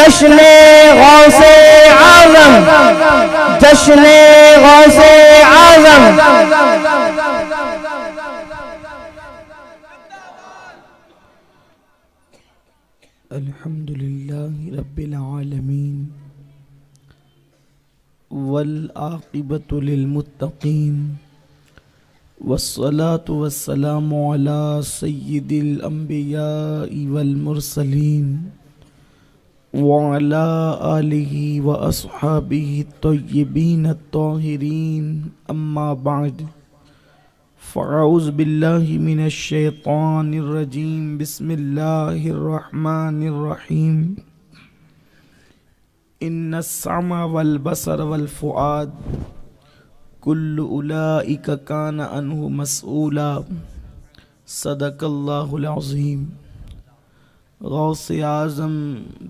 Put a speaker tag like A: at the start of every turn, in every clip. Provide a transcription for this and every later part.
A: جشن غوث اعظم، جشن غوث اعظم۔ الحمدللہ رب العالمین والعاقبۃ للمتقین والصلاة والسلام علی سید الانبیاء والمرسلین وعلی آلہ واصحابہ الطیبین الطاہرین، اما بعد فاعوذ باللہ من الشیطان الرجیم، بسم اللہ الرحمن الرحیم۔ ان السمع والبصر والفؤاد کل اولئک کان عنہ مسئولا، صدق اللہ العظیم۔ غوث اعظم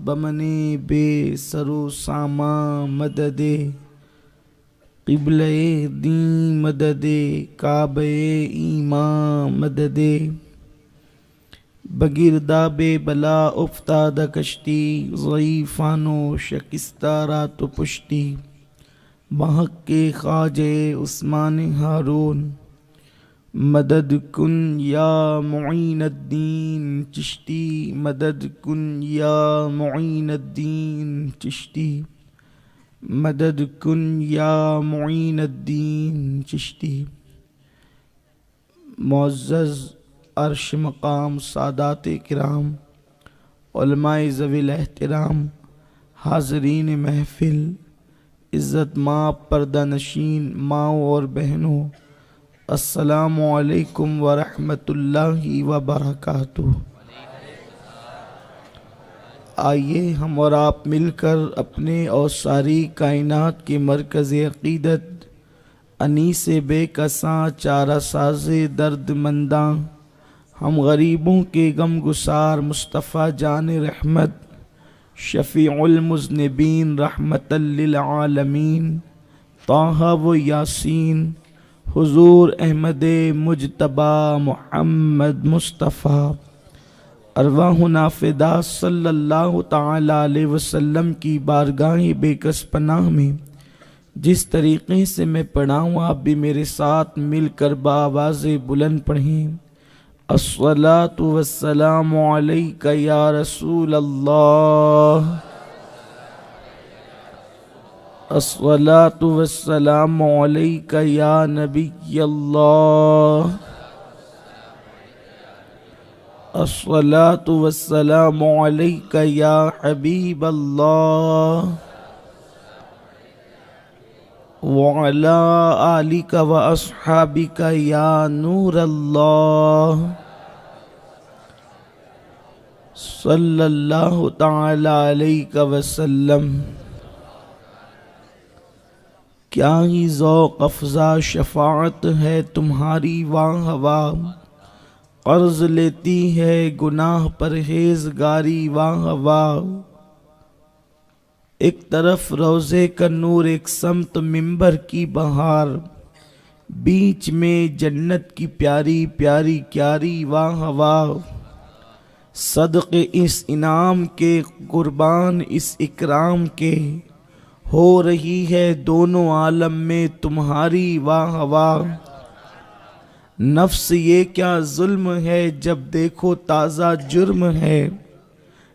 A: بمن بے سر و سامان مدد، قبلہ دین مدد، کعبہ ایمان مدد، بگرداب بلا افتادہ کشتی، ضعیفان و شکستہ رات و پشتی، بحق کے خواجہ عثمان ہارون، مدد کن یا معین الدین چشتی، مدد کن یا معین الدین چشتی، مدد کن یا معین الدین چشتی۔ معزز عرش مقام سادات کرام، علماء ذوی الاحترام، حاضرین محفل، عزت ماں پردہ نشین ماؤں اور بہنوں، السلام علیکم ورحمۃ اللہ وبرکاتہ۔ آئیے ہم اور آپ مل کر اپنے اور ساری کائنات کے مرکز عقیدت، انیس بے کساں چارہ ساز درد منداں، ہم غریبوں کے غم گسار مصطفیٰ جان رحمت، شفیع المذنبین رحمت للعالمین، طٰہٰ و یاسین، حضور احمد مجتبیٰ محمد مصطفیٰ، ارواحنا فدا صلی اللہ تعالی علیہ وسلم کی بارگاہ بے کس پناہ میں جس طریقے سے میں پڑھاؤں آپ بھی میرے ساتھ مل کر بآواز بلند پڑھیں۔ الصلاۃ والسلام علیک یا رسول اللہ، الصلاۃ والسلام علیک یا نبی اللہ، الصلاۃ والسلام علیک یا حبیب اللہ، وعلی آلک واصحابک یا نور اللہ، صلی اللہ تعالی علیہ وسلم۔ کیا ہی ذوق افزا شفاعت ہے تمہاری واہ واہ، قرض لیتی ہے گناہ پرہیزگاری واہ واہ۔ ایک طرف روضے کا نور، ایک سمت منبر کی بہار، بیچ میں جنت کی پیاری پیاری کیاری واہ واہ۔ صدقے اس انعام کے قربان اس اکرام کے، ہو رہی ہے دونوں عالم میں تمہاری واہ واہ۔ نفس یہ کیا ظلم ہے جب دیکھو تازہ جرم ہے،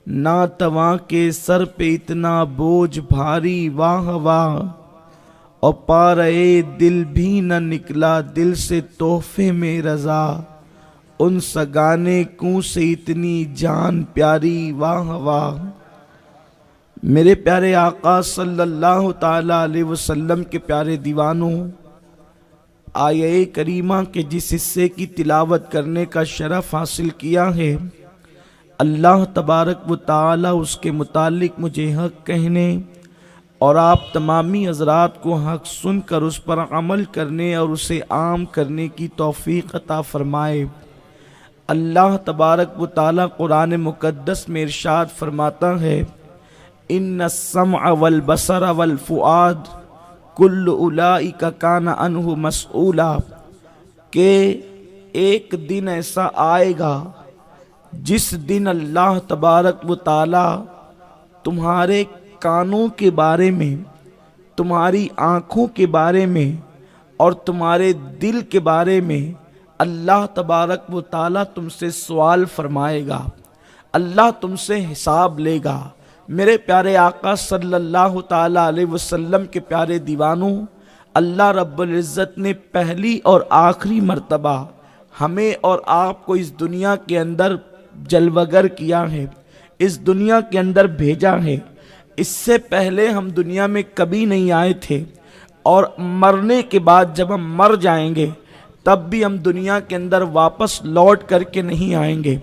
A: ناتواں کے سر پہ اتنا بوجھ بھاری واہ واہ۔ اور پا رہے دل بھی نہ نکلا دل سے تحفے میں رضا، ان سگانے کو سے اتنی جان پیاری واہ واہ۔ میرے پیارے آقا صلی اللہ تعالی علیہ وسلم کے پیارے دیوانوں، آیہ کریمہ کے جس حصے کی تلاوت کرنے کا شرف حاصل کیا ہے، اللہ تبارک و تعالی اس کے متعلق مجھے حق کہنے اور آپ تمامی حضرات کو حق سن کر اس پر عمل کرنے اور اسے عام کرنے کی توفیق عطا فرمائے۔ اللہ تبارک و تعالی قرآن مقدس میں ارشاد فرماتا ہے، ان السمع والبصر والفؤاد کل اولئک کان عنہ مسئولا، کہ ایک دن ایسا آئے گا جس دن اللہ تبارک و تعالی تمہارے کانوں کے بارے میں، تمہاری آنکھوں کے بارے میں اور تمہارے دل کے بارے میں اللہ تبارک و تعالیٰ تم سے سوال فرمائے گا، اللہ تم سے حساب لے گا۔ میرے پیارے آقا صلی اللہ تعالیٰ علیہ وسلم کے پیارے دیوانوں، اللہ رب العزت نے پہلی اور آخری مرتبہ ہمیں اور آپ کو اس دنیا کے اندر جلوگر کیا ہے، اس دنیا کے اندر بھیجا ہے۔ اس سے پہلے ہم دنیا میں کبھی نہیں آئے تھے، اور مرنے کے بعد جب ہم مر جائیں گے تب بھی ہم دنیا کے اندر واپس لوٹ کر کے نہیں آئیں گے۔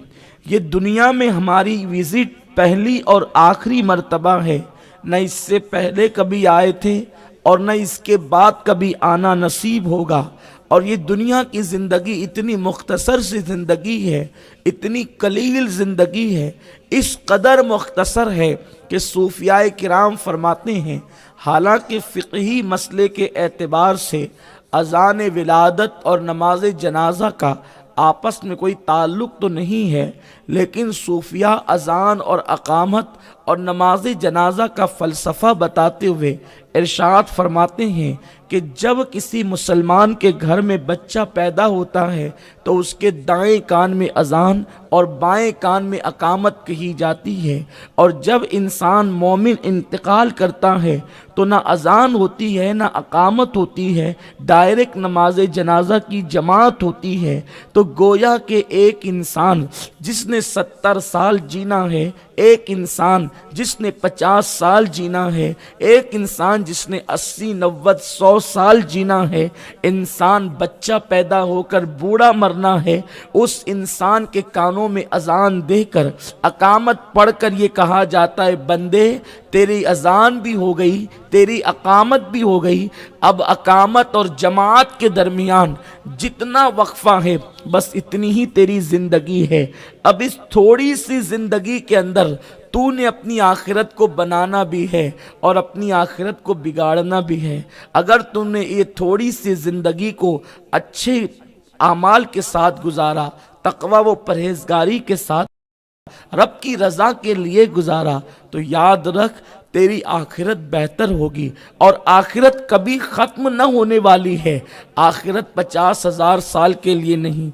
A: یہ دنیا میں ہماری وزٹ پہلی اور آخری مرتبہ ہے، نہ اس سے پہلے کبھی آئے تھے اور نہ اس کے بعد کبھی آنا نصیب ہوگا۔ اور یہ دنیا کی زندگی اتنی مختصر سی زندگی ہے، اتنی قلیل زندگی ہے، اس قدر مختصر ہے کہ صوفیاء کرام فرماتے ہیں، حالانکہ فقہی مسئلے کے اعتبار سے اذان ولادت اور نماز جنازہ کا آپس میں کوئی تعلق تو نہیں ہے، لیکن صوفیاء اذان اور اقامت اور نماز جنازہ کا فلسفہ بتاتے ہوئے ارشاد فرماتے ہیں کہ جب کسی مسلمان کے گھر میں بچہ پیدا ہوتا ہے تو اس کے دائیں کان میں اذان اور بائیں کان میں اقامت کہی جاتی ہے، اور جب انسان مومن انتقال کرتا ہے تو نہ اذان ہوتی ہے نہ اقامت ہوتی ہے، ڈائریکٹ نماز جنازہ کی جماعت ہوتی ہے۔ تو گویا کہ ایک انسان جس نے 70 سال جینا ہے، ایک انسان جس نے 50 سال جینا ہے، ایک انسان جس نے 80 90 100 سال جینا ہے، انسان بچہ پیدا ہو کر بوڑھا مرنا ہے، اس انسان کے کانوں میں اذان دے کر اقامت پڑھ کر یہ کہا جاتا ہے، بندے تیری اذان بھی ہو گئی، تیری اقامت بھی ہو گئی، اب اقامت اور جماعت کے درمیان جتنا وقفہ ہے بس اتنی ہی تیری زندگی ہے۔ اب اس تھوڑی سی زندگی کے اندر تو نے اپنی آخرت کو بنانا بھی ہے اور اپنی آخرت کو بگاڑنا بھی ہے۔ اگر تم نے یہ تھوڑی سی زندگی کو اچھے اعمال کے ساتھ گزارا، تقوی و پرہیزگاری کے ساتھ رب کی رضا کے لیے گزارا، تو یاد رکھ تیری آخرت بہتر ہوگی، اور آخرت کبھی ختم نہ ہونے والی ہے۔ آخرت 50,000 سال کے لیے نہیں،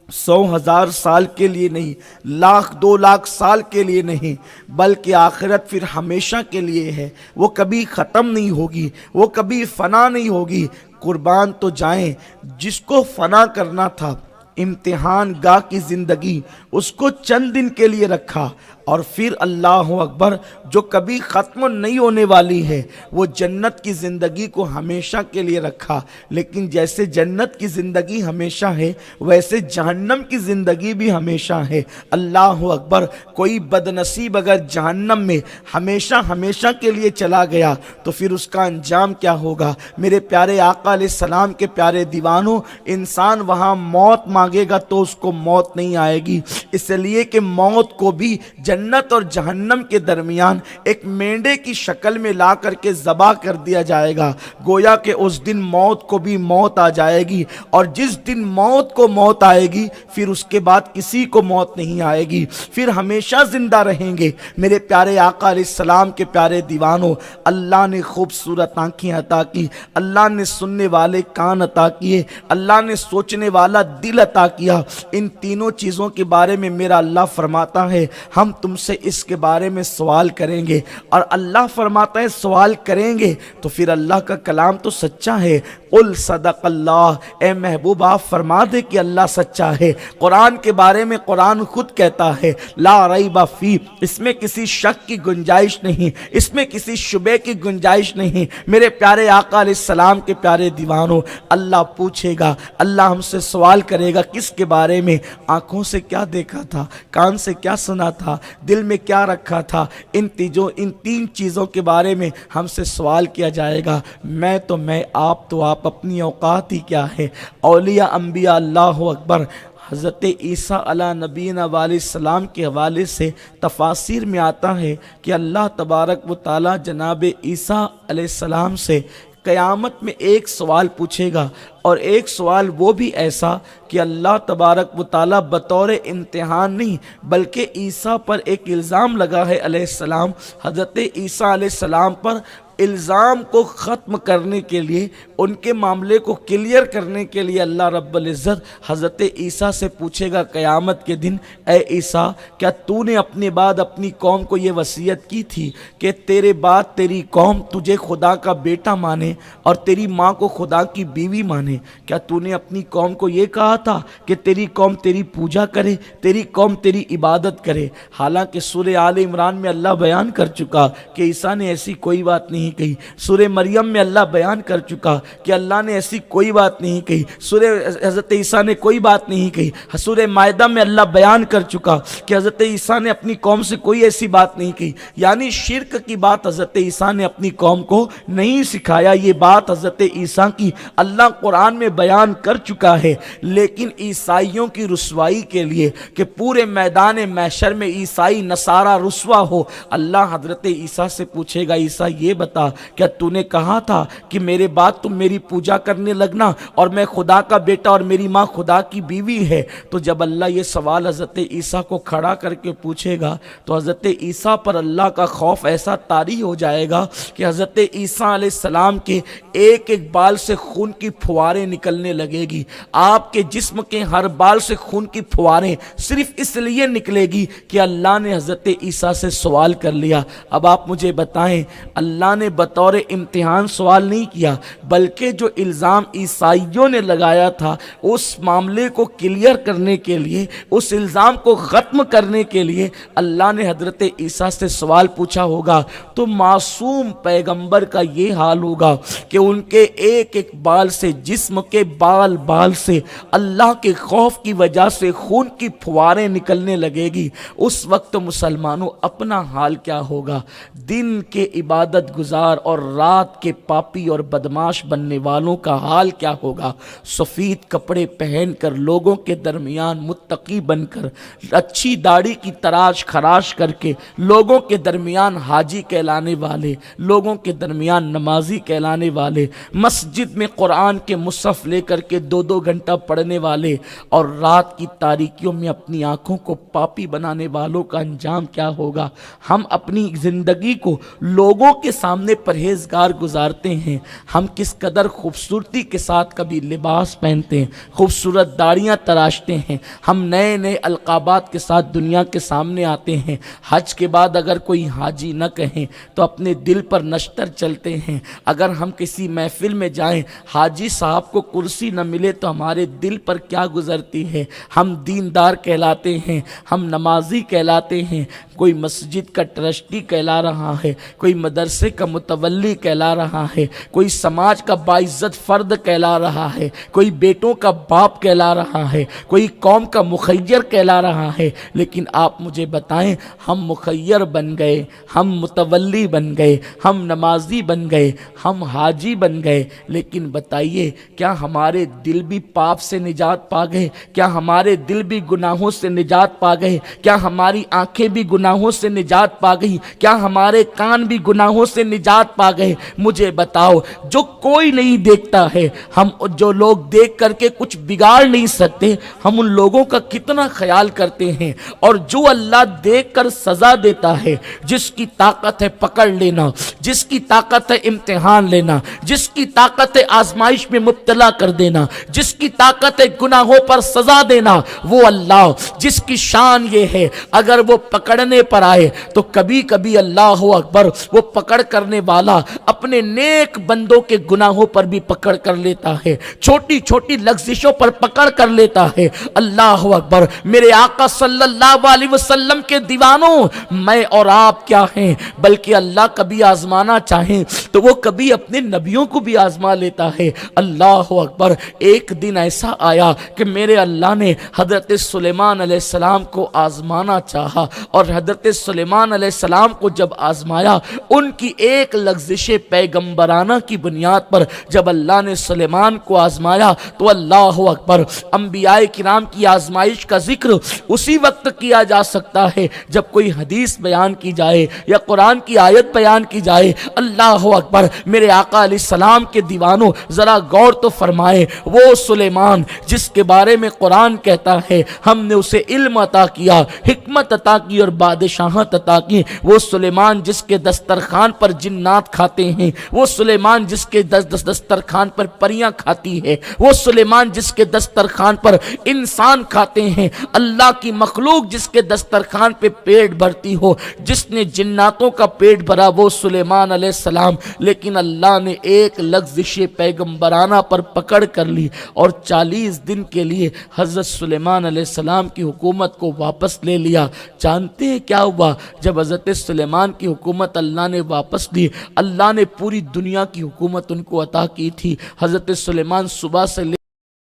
A: 100,000 سال کے لیے نہیں، 1,00,000 2,00,000 سال کے لیے نہیں، بلکہ آخرت پھر ہمیشہ کے لیے ہے۔ وہ کبھی ختم نہیں ہوگی، وہ کبھی فنا نہیں ہوگی۔ قربان تو جائیں، جس کو فنا کرنا تھا، امتحان گاہ کی زندگی اس کو چند دن کے لیے رکھا، اور پھر اللہ اکبر جو کبھی ختم نہیں ہونے والی ہے وہ جنت کی زندگی کو ہمیشہ کے لیے رکھا۔ لیکن جیسے جنت کی زندگی ہمیشہ ہے ویسے جہنم کی زندگی بھی ہمیشہ ہے۔ اللہ اکبر، کوئی بدنصیب اگر جہنم میں ہمیشہ کے لیے چلا گیا تو پھر اس کا انجام کیا ہوگا؟ میرے پیارے آقا علیہ السلام کے پیارے دیوانوں، انسان وہاں موت مانگے گا تو اس کو موت نہیں آئے گی، اس لیے کہ موت کو بھی جنت اور جہنم کے درمیان ایک مینڈے کی شکل میں لا کر کے ذبح کر دیا جائے گا۔ گویا کہ اس دن موت کو بھی موت آ جائے گی، اور جس دن موت کو موت آئے گی پھر اس کے بعد کسی کو موت نہیں آئے گی، پھر ہمیشہ زندہ رہیں گے۔ میرے پیارے آقا علیہ السلام کے پیارے دیوانوں، اللہ نے خوبصورت آنکھیں عطا کی، اللہ نے سننے والے کان عطا کیے، اللہ نے سوچنے والا دل عطا کیا۔ ان تینوں چیزوں کے بارے میں میرا اللہ فرماتا ہے ہم تم سے اس کے بارے میں سوال کریں گے، اور اللہ فرماتا ہے سوال کریں گے تو پھر اللہ کا کلام تو سچا ہے۔ قل صدق اللہ، اے محبوب آپ فرما دے کہ اللہ سچا ہے۔ قرآن کے بارے میں قرآن خود کہتا ہے لا ریب فی، اس میں کسی شک کی گنجائش نہیں، اس میں کسی شبے کی گنجائش نہیں۔ میرے پیارے آقا علیہ السلام کے پیارے دیوانوں، اللہ پوچھے گا، اللہ ہم سے سوال کرے گا کس کے بارے میں؟ آنکھوں سے کیا دیکھا تھا، کان سے کیا سنا تھا، دل میں کیا رکھا تھا؟ ان تین چیزوں کے بارے میں ہم سے سوال کیا جائے گا۔ میں تو میں، آپ تو آپ، اپنی اوقات ہی کیا ہے؟ اولیاء انبیاء، اللہ اکبر، حضرت عیسیٰ علیہ نبینا علیہ السلام کے حوالے سے تفاسیر میں آتا ہے کہ اللہ تبارک و تعالی جناب عیسیٰ علیہ السلام سے قیامت میں ایک سوال پوچھے گا، اور ایک سوال وہ بھی ایسا کہ اللہ تبارک و تعالیٰ بطور امتحان نہیں بلکہ عیسیٰ پر ایک الزام لگا ہے علیہ السلام، حضرت عیسیٰ علیہ السلام پر الزام کو ختم کرنے کے لیے، ان کے معاملے کو کلیئر کرنے کے لیے اللہ رب العزت حضرت عیسیٰ سے پوچھے گا قیامت کے دن، اے عیسیٰ کیا تو نے اپنے بعد اپنی قوم کو یہ وصیت کی تھی کہ تیرے بعد تیری قوم تجھے خدا کا بیٹا مانے اور تیری ماں کو خدا کی بیوی مانے؟ کیا تو نے اپنی قوم کو یہ کہا تھا کہ تیری قوم تیری پوجا کرے، تیری قوم تیری عبادت کرے؟ حالانکہ سورہ آل عمران میں اللہ بیان کر چکا کہ عیسیٰ نے ایسی کوئی بات نہیں کہی، سورہ مریم میں اللہ بیان کر چکا کہ اللہ نے ایسی کوئی بات نہیں کہی، سورہ حضرت عیسیٰ نے کوئی بات نہیں کہی، سورہ مائدہ میں اللہ بیان کر چکا کہ حضرت عیسیٰ نے اپنی قوم سے کوئی ایسی بات نہیں کہی، یعنی شرک کی بات حضرت عیسیٰ نے اپنی قوم کو نہیں سکھایا۔ یہ بات حضرت عیسیٰ کی اللہ قرآن میں بیان کر چکا ہے، لیکن عیسائیوں کی رسوائی کے لیے کہ پورے میدان محشر میں عیسائی نصارہ رسوا ہو، اللہ حضرت عیسیٰ سے پوچھے گا، عیسیٰ یہ بتا کیا تو نے کہا تھا کہ میرے بعد تم میری پوجا کرنے لگنا اور میں خدا کا بیٹا اور میری ماں خدا کی بیوی ہے؟ تو جب اللہ یہ سوال حضرت عیسیٰ کو کھڑا کر کے پوچھے گا تو حضرت عیسیٰ پر اللہ کا خوف ایسا طاری ہو جائے گا کہ حضرت عیسیٰ علیہ السلام کے ایک ایک بال سے خون کی پھواریں نکلنے لگے گی۔ آپ کے جسم کے ہر بال سے خون کی پھواریں صرف اس لیے نکلے گی کہ اللہ نے حضرت عیسیٰ سے سوال کر لیا۔ اب آپ مجھے بتائیں، اللہ نے بطور امتحان سوال نہیں کیا، بلکہ جو الزام عیسائیوں نے لگایا تھا اس معاملے کو کلیئر کرنے کے لیے، اس الزام کو ختم کرنے کے لیے اللہ نے حضرت عیسیٰ سے سوال پوچھا ہوگا۔ تو معصوم پیغمبر کا یہ حال ہوگا کہ ان کے ایک ایک بال سے، جسم کے بال سے اللہ کے خوف کی وجہ سے خون کی پھواریں نکلنے لگے گی۔ اس وقت مسلمانوں اپنا حال کیا ہوگا؟ دن کے عبادت گزار اور رات کے پاپی اور بدماش بننے والوں کا حال کیا ہوگا؟ سفید کپڑے پہن کر، لوگوں کے درمیان متقی بن کر، اچھی داڑھی کی تراش خراش کر کے، لوگوں کے درمیان حاجی کہلانے والے، لوگوں کے درمیان نمازی کہلانے والے، مسجد میں قرآن کے مصحف لے کر کے 2 گھنٹہ پڑھنے والے، اور رات کی تاریکیوں میں اپنی آنکھوں کو پاپی بنانے والوں کا انجام کیا ہوگا؟ ہم اپنی زندگی کو لوگوں کے سامنے پرہیزگار گزارتے ہیں، ہم کس قدر خوبصورتی کے ساتھ کبھی لباس پہنتے ہیں، خوبصورت داڑیاں تراشتے ہیں، ہم نئے نئے القابات کے ساتھ دنیا کے سامنے آتے ہیں۔ حج کے بعد اگر کوئی حاجی نہ کہیں تو اپنے دل پر نشتر چلتے ہیں، اگر ہم کسی محفل میں جائیں حاجی صاحب کو کرسی نہ ملے تو ہمارے دل پر کیا گزرتی ہے؟ ہم دیندار کہلاتے ہیں، ہم نمازی کہلاتے ہیں، کوئی مسجد کا ٹرسٹی کہلا رہا ہے، کوئی مدرسے کا متولی کہلا رہا ہے، کوئی سماج کا باعزت فرد کہلا رہا ہے، کوئی بیٹوں کا باپ کہلا رہا ہے، کوئی قوم کا مخیر کہلا رہا ہے، لیکن آپ مجھے بتائیں ہم مخیر بن گئے، ہم متولی بن گئے، ہم نمازی بن گئے، ہم حاجی بن گئے، لیکن بتائیے کیا ہمارے دل بھی پاپ سے نجات پا گئے؟ کیا ہمارے دل بھی گناہوں سے نجات پا گئے؟ کیا ہماری آنکھیں بھی گناہوں سے نجات پا گئی؟ کیا ہمارے کان بھی گناہوں سے نجات پا گئے؟ مجھے بتاؤ، جو کوئی نہیں دیکھتا ہے، ہم جو لوگ دیکھ کر کے کچھ بگاڑ نہیں سکتے، ہم ان لوگوں کا کتنا خیال کرتے ہیں؟ اور جو اللہ دیکھ کر سزا دیتا ہے، جس کی طاقت ہے پکڑ لینا، جس کی طاقت ہے امتحان لینا، جس کی طاقت ہے آزمائش میں مبتلا کر دینا، جس کی طاقت ہے گناہوں پر سزا دینا، وہ اللہ جس کی شان یہ ہے اگر وہ پکڑنے پر آئے تو کبھی کبھی اللہ اکبر وہ پکڑ کرنے والا اپنے نیک بندوں کے گناہوں پر بھی پکڑ کر لیتا ہے، چھوٹی چھوٹی لغزشوں پر پکڑ کر لیتا ہے۔ اللہ اکبر، میرے آقا صلی اللہ علیہ وسلم کے دیوانوں، میں اور آپ کیا ہیں؟ بلکہ اللہ کبھی آزمانا چاہیں تو وہ کبھی اپنے نبیوں کو بھی آزما لیتا ہے۔ اللہ اکبر، ایک دن ایسا آیا کہ میرے اللہ نے حضرت سلیمان علیہ السلام کو آزمانا چاہا، اور حضرت سلیمان علیہ السلام کو جب آزمایا، ان کی ایک لغزش پیغمبرانہ کی بنیاد پر جب اللہ نے سلیمان کو آزمایا تو اللہ اکبر، انبیاء کرام کی آزمائش کا ذکر اسی وقت کیا جا سکتا ہے جب کوئی حدیث بیان کی جائے یا قرآن کی آیت بیان کی جائے۔ اللہ اکبر، میرے آقا علیہ السلام کے دیوانوں ذرا غور تو فرمائے، وہ سلیمان جس کے بارے میں قرآن کہتا ہے ہم نے اسے علم عطا کیا، حکمت عطا کی اور بادشاہت عطا کی، وہ سلیمان جس کے دسترخوان پر جنات کھاتے ہیں، وہ سلیمان جس کے دسترخوان پر پریاں کھاتی ہے، وہ سلیمان جس کے دسترخوان پر انسان کھاتے ہیں، اللہ کی مخلوق جس کے دسترخوان پہ پیٹ بھرتی ہو، جس نے جناتوں کا پیٹ بھرا وہ سلیمان علیہ السلام۔ لیکن اللہ نے ایک لغزش پیغمبرانہ پر پکڑ کر لی اور 40 دن کے لیے حضرت سلیمان علیہ السلام کی حکومت کو واپس لے لیا۔ جانتے ہیں کیا ہوا؟ جب حضرت سلیمان کی حکومت اللہ نے واپس لی، اللہ نے پوری دنیا کی حکومت ان کو عطا کی تھی۔ حضرت سلیمان صبح سے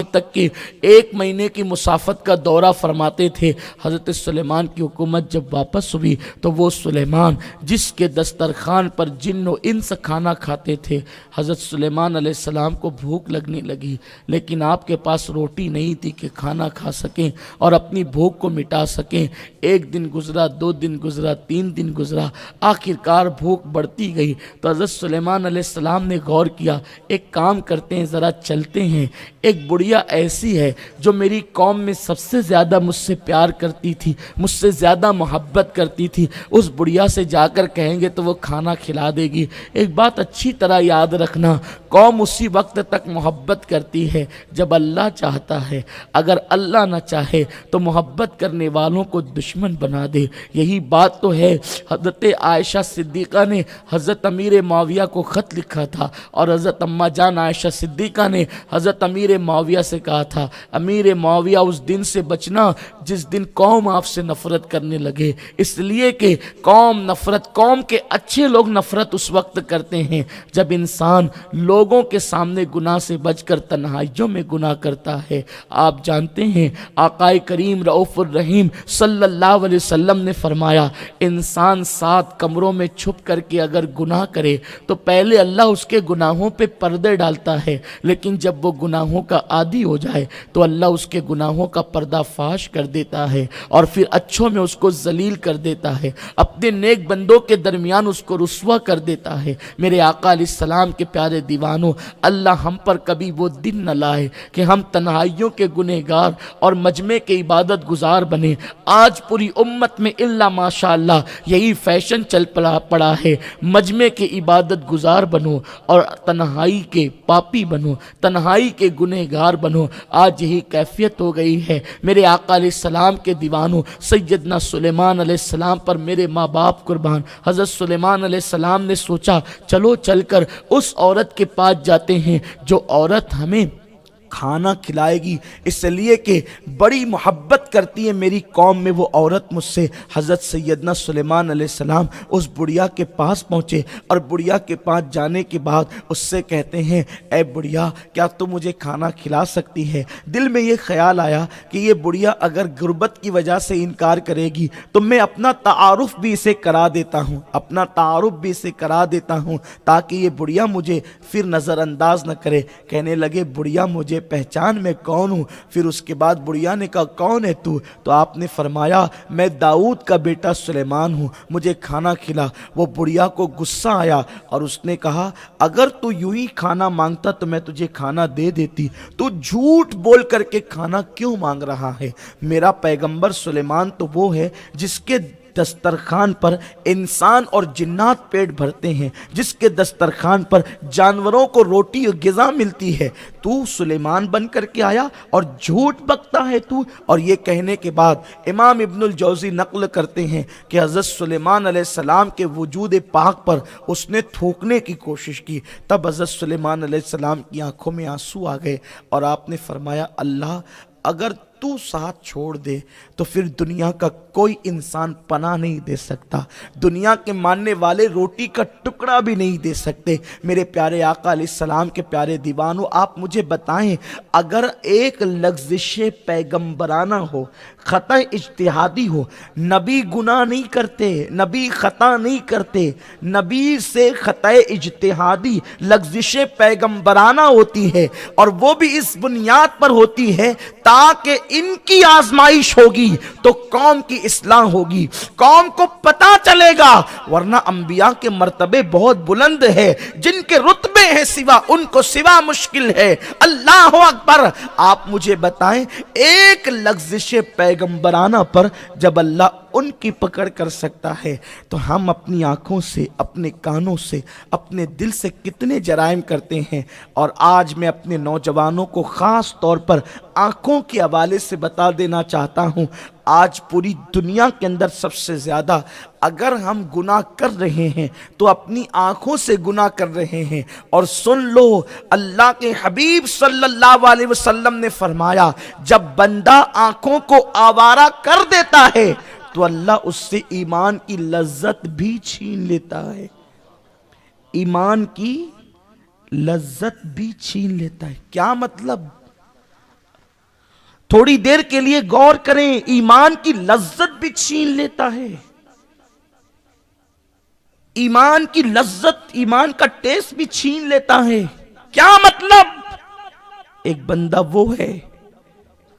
A: تک کہ 1 مہینے کی مسافت کا دورہ فرماتے تھے۔ حضرت سلیمان کی حکومت جب واپس ہوئی تو وہ سلیمان جس کے دسترخوان پر جن و انس کھانا کھاتے تھے، حضرت سلیمان علیہ السلام کو بھوک لگنے لگی، لیکن آپ کے پاس روٹی نہیں تھی کہ کھانا کھا سکیں اور اپنی بھوک کو مٹا سکیں۔ 1 دن گزرا، 2 دن گزرا، 3 دن گزرا، آخرکار بھوک بڑھتی گئی تو حضرت سلیمان علیہ السلام نے غور کیا، ایک کام کرتے ہیں، ذرا چلتے ہیں۔ ایک بڑھیا ایسی ہے جو میری قوم میں سب سے زیادہ مجھ سے پیار کرتی تھی، مجھ سے زیادہ محبت کرتی تھی، اس بڑھیا سے جا کر کہیں گے تو وہ کھانا کھلا دے گی۔ ایک بات اچھی طرح یاد رکھنا، قوم اسی وقت تک محبت کرتی ہے جب اللہ چاہتا ہے، اگر اللہ نہ چاہے تو محبت کرنے والوں کو دشمن بنا دے۔ یہی بات تو ہے۔ حضرت عائشہ صدیقہ نے حضرت امیر معاویہ کو خط لکھا تھا اور حضرت اماں جان عائشہ صدیقہ نے حضرت امیر معاویہ سے کہا تھا، امیر معاویہ اس دن سے بچنا جس دن قوم آپ سے نفرت کرنے لگے، اس لیے کہ قوم کے اچھے لوگ نفرت اس وقت کرتے ہیں جب انسان لوگوں کے سامنے گناہ سے بچ کر تنہائیوں میں گناہ کرتا ہے۔ آپ جانتے ہیں آقا کریم رؤوف الرحیم صلی اللہ علیہ وسلم نے فرمایا، انسان 7 کمروں میں چھپ کر کے اگر گناہ کرے تو پہلے اللہ اس کے گناہوں پہ پردے ڈالتا ہے، لیکن جب وہ گناہوں کا عادی ہو جائے تو اللہ اس کے گناہوں کا پردہ فاش کر دیتا ہے اور پھر اچھوں میں اس کو ذلیل کر دیتا ہے، اپنے نیک بندوں کے درمیان اس کو رسوا کر دیتا ہے۔ میرے آقا علیہ السلام کے پیارے دیوانوں، اللہ ہم پر کبھی وہ دن نہ لائے کہ ہم تنہائیوں کے گنہگار اور مجمع کے عبادت گزار بنے۔ آج پوری امت میں الا ماشاء اللہ یہی فیشن چل پڑا ہے، مجمع کے عبادت گزار بنو اور تنہائی کے پاپی بنو، تنہائی کے گنہگار بنو۔ آج یہی کیفیت ہو گئی ہے۔ میرے آقا علیہ السلام کے دیوانوں، سیدنا سلیمان علیہ السلام پر میرے ماں باپ قربان، حضرت سلیمان علیہ السلام نے سوچا چلو چل کر اس عورت کے پاس جاتے ہیں جو عورت ہمیں کھانا کھلائے گی، اس لیے کہ بڑی محبت کرتی ہے میری قوم میں وہ عورت مجھ سے۔ حضرت سیدنا سلیمان علیہ السلام اس بڑھیا کے پاس پہنچے اور بڑھیا کے پاس جانے کے بعد اس سے کہتے ہیں، اے بڑھیا کیا تم مجھے کھانا کھلا سکتی ہے؟ دل میں یہ خیال آیا کہ یہ بڑھیا اگر غربت کی وجہ سے انکار کرے گی تو میں اپنا تعارف بھی اسے کرا دیتا ہوں، اپنا تعارف بھی اسے کرا دیتا ہوں تاکہ یہ بڑھیا مجھے پھر نظر انداز نہ کرے۔ کہنے لگے بڑھیا مجھے پہچان میں کون ہوں؟ پھر اس کے بعد بڑھیا نے کہا کون ہے تو آپ نے فرمایا میں داؤد کا بیٹا سلیمان ہوں، مجھے کھانا کھلا۔ وہ بڑھیا کو غصہ آیا اور اس نے کہا اگر تو یوں ہی کھانا مانگتا تو میں تجھے کھانا دے دیتی، تو جھوٹ بول کر کے کھانا کیوں مانگ رہا ہے؟ میرا پیغمبر سلیمان تو وہ ہے جس کے دسترخوان پر انسان اور جنات پیٹ بھرتے ہیں، جس کے دسترخوان پر جانوروں کو روٹی اور غذا ملتی ہے، تو سلیمان بن کر کے آیا اور جھوٹ بکتا ہے تو۔ اور یہ کہنے کے بعد امام ابن الجوزی نقل کرتے ہیں کہ حضرت سلیمان علیہ السلام کے وجود پاک پر اس نے تھوکنے کی کوشش کی، تب حضرت سلیمان علیہ السلام کی آنکھوں میں آنسو آ گئے اور آپ نے فرمایا اللہ اگر تو ساتھ چھوڑ دے تو پھر دنیا کا کوئی انسان پناہ نہیں دے سکتا، دنیا کے ماننے والے روٹی کا ٹکڑا بھی نہیں دے سکتے۔ میرے پیارے آقا علیہ السلام کے پیارے دیوانوں، آپ مجھے بتائیں، اگر ایک لغزش پیغمبرانہ ہو، خطا اجتہادی ہو، نبی گناہ نہیں کرتے، نبی خطا نہیں کرتے، نبی سے خطا اجتہادی لغزش پیغمبرانہ ہوتی ہے، اور وہ بھی اس بنیاد پر ہوتی ہے تاکہ ان کی آزمائش ہوگی تو قوم کی اصلاح ہوگی، قوم کو پتہ چلے گا، ورنہ انبیاء کے مرتبے بہت بلند ہے، جن کے رتبے ہیں سوا ان کو سوا مشکل ہے۔ اللہ اکبر۔ آپ مجھے بتائیں، ایک لغزش پیغمبرانہ پر جب اللہ ان کی پکڑ کر سکتا ہے تو ہم اپنی آنکھوں سے، اپنے کانوں سے، اپنے دل سے کتنے جرائم کرتے ہیں۔ اور آج میں اپنے نوجوانوں کو خاص طور پر آنکھوں کے حوالے سے بتا دینا چاہتا ہوں، آج پوری دنیا کے اندر سب سے زیادہ اگر ہم گناہ کر رہے ہیں تو اپنی آنکھوں سے گناہ کر رہے ہیں۔ اور سن لو، اللہ کے حبیب صلی اللہ علیہ وسلم نے فرمایا، جب بندہ آنکھوں کو آوارہ کر دیتا ہے تو اللہ اس سے ایمان کی لذت بھی چھین لیتا ہے، ایمان کی لذت بھی چھین لیتا ہے۔ کیا مطلب؟ تھوڑی دیر کے لیے غور کریں، ایمان کی لذت بھی چھین لیتا ہے، ایمان کی لذت، ایمان کا ٹیسٹ بھی چھین لیتا ہے۔ کیا مطلب؟ ایک بندہ وہ ہے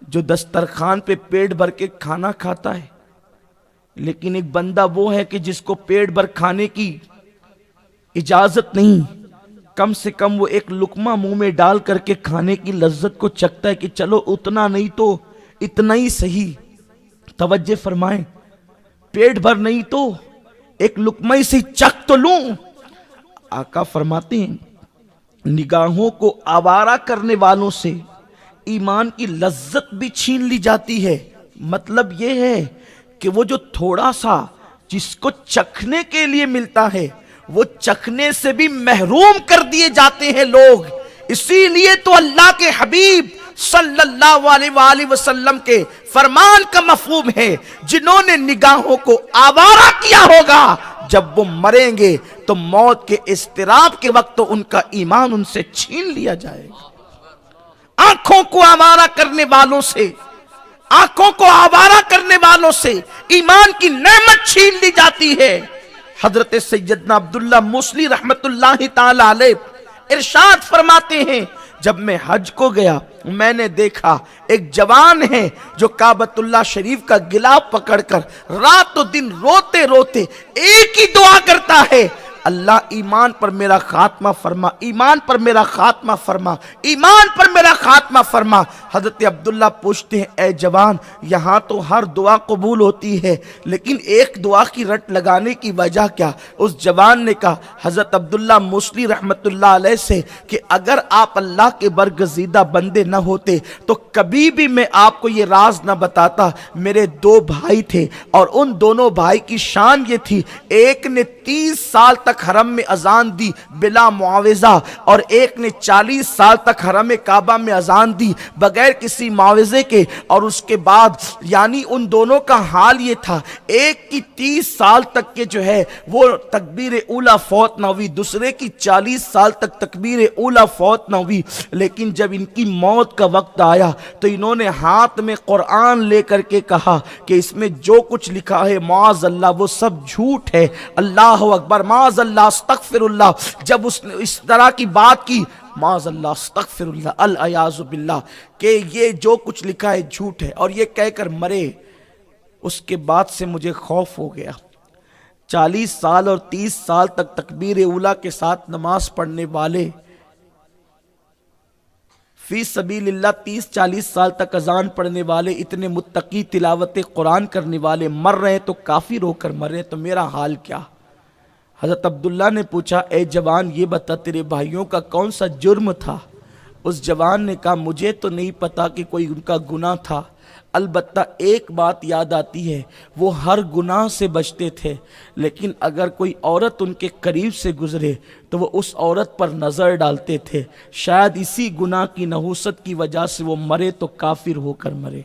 A: جو دسترخوان پہ پیٹ بھر کے کھانا کھاتا ہے، لیکن ایک بندہ وہ ہے کہ جس کو پیٹ بھر کھانے کی اجازت نہیں، کم سے کم وہ ایک لقمہ منہ میں ڈال کر کے کھانے کی لذت کو چکھتا ہے کہ چلو اتنا نہیں تو اتنا ہی صحیح۔ توجہ فرمائیں، پیٹ بھر نہیں تو ایک لقمہ سے چکھ تو لوں۔ آقا فرماتے ہیں، نگاہوں کو آوارہ کرنے والوں سے ایمان کی لذت بھی چھین لی جاتی ہے۔ مطلب یہ ہے کہ وہ جو تھوڑا سا جس کو چکھنے کے لیے ملتا ہے وہ چکھنے سے بھی محروم کر دیے جاتے ہیں لوگ۔ اسی لیے تو اللہ کے حبیب صلی اللہ علیہ وآلہ وسلم کے فرمان کا مفہوم ہے، جنہوں نے نگاہوں کو آوارہ کیا ہوگا جب وہ مریں گے تو موت کے اضطراب کے وقت تو ان کا ایمان ان سے چھین لیا جائے گا۔ آنکھوں کو آوارہ کرنے والوں سے، آنکھوں کو آوارہ کرنے والوں سے ایمان کی نعمت چھین لی جاتی ہے۔ حضرت سیدنا عبداللہ موصلی رحمت اللہ تعالی علیہ ارشاد فرماتے ہیں، جب میں حج کو گیا میں نے دیکھا ایک جوان ہے جو کعبۃ اللہ شریف کا گلاف پکڑ کر رات و دن روتے روتے ایک ہی دعا کرتا ہے، اللہ ایمان پر میرا خاتمہ فرما، ایمان پر میرا خاتمہ فرما، ایمان پر میرا خاتمہ فرما۔ حضرت عبداللہ پوچھتے ہیں، اے جوان، یہاں تو ہر دعا قبول ہوتی ہے لیکن ایک دعا کی رٹ لگانے کی وجہ کیا؟ اس جوان نے کہا حضرت عبداللہ موصلی رحمت اللہ علیہ سے کہ اگر آپ اللہ کے برگزیدہ بندے نہ ہوتے تو کبھی بھی میں آپ کو یہ راز نہ بتاتا۔ میرے دو بھائی تھے اور ان دونوں بھائی کی شان یہ تھی، ایک نے 30 سال تک حرم میں اذان دی بلا معاوضہ اور ایک نے 40 سال تک حرم کعبہ میں اذان دی بغیر کسی معاوضے کے، اور اس کے بعد یعنی ان دونوں کا حال یہ تھا، ایک کی 30 سال تک کے جو ہے وہ تکبیر اولیٰ فوت نہ ہوئی، دوسرے کی 40 سال تک تکبیر اولیٰ فوت نہ ہوئی، لیکن جب ان کی موت کا وقت آیا تو انہوں نے ہاتھ میں قرآن لے کر کے کہا کہ اس میں جو کچھ لکھا ہے معاذ اللہ وہ سب جھوٹ ہے، اللہ اکبر، معاذ اللہ، استغفر اللہ۔ جب اس نے اس طرح کی بات کی، معاذ اللہ، استغفر اللہ، العیاذ باللہ، کہ یہ جو کچھ لکھا ہے جھوٹ ہے، اور یہ کہہ کر مرے، اس کے بعد سے مجھے خوف ہو گیا۔ 40 سال اور 30 سال تک تکبیر اولیٰ کے ساتھ نماز پڑھنے والے، فی سبیل اللہ 30-40 سال تک اذان پڑھنے والے، اتنے متقی تلاوت قرآن کرنے والے مر رہے تو کافر ہو کر مر رہے، تو میرا حال کیا؟ حضرت عبداللہ نے پوچھا، اے جوان یہ بتا تیرے بھائیوں کا کون سا جرم تھا؟ اس جوان نے کہا مجھے تو نہیں پتا کہ کوئی ان کا گناہ تھا، البتہ ایک بات یاد آتی ہے، وہ ہر گناہ سے بچتے تھے، لیکن اگر کوئی عورت ان کے قریب سے گزرے تو وہ اس عورت پر نظر ڈالتے تھے، شاید اسی گناہ کی نحوست کی وجہ سے وہ مرے تو کافر ہو کر مرے۔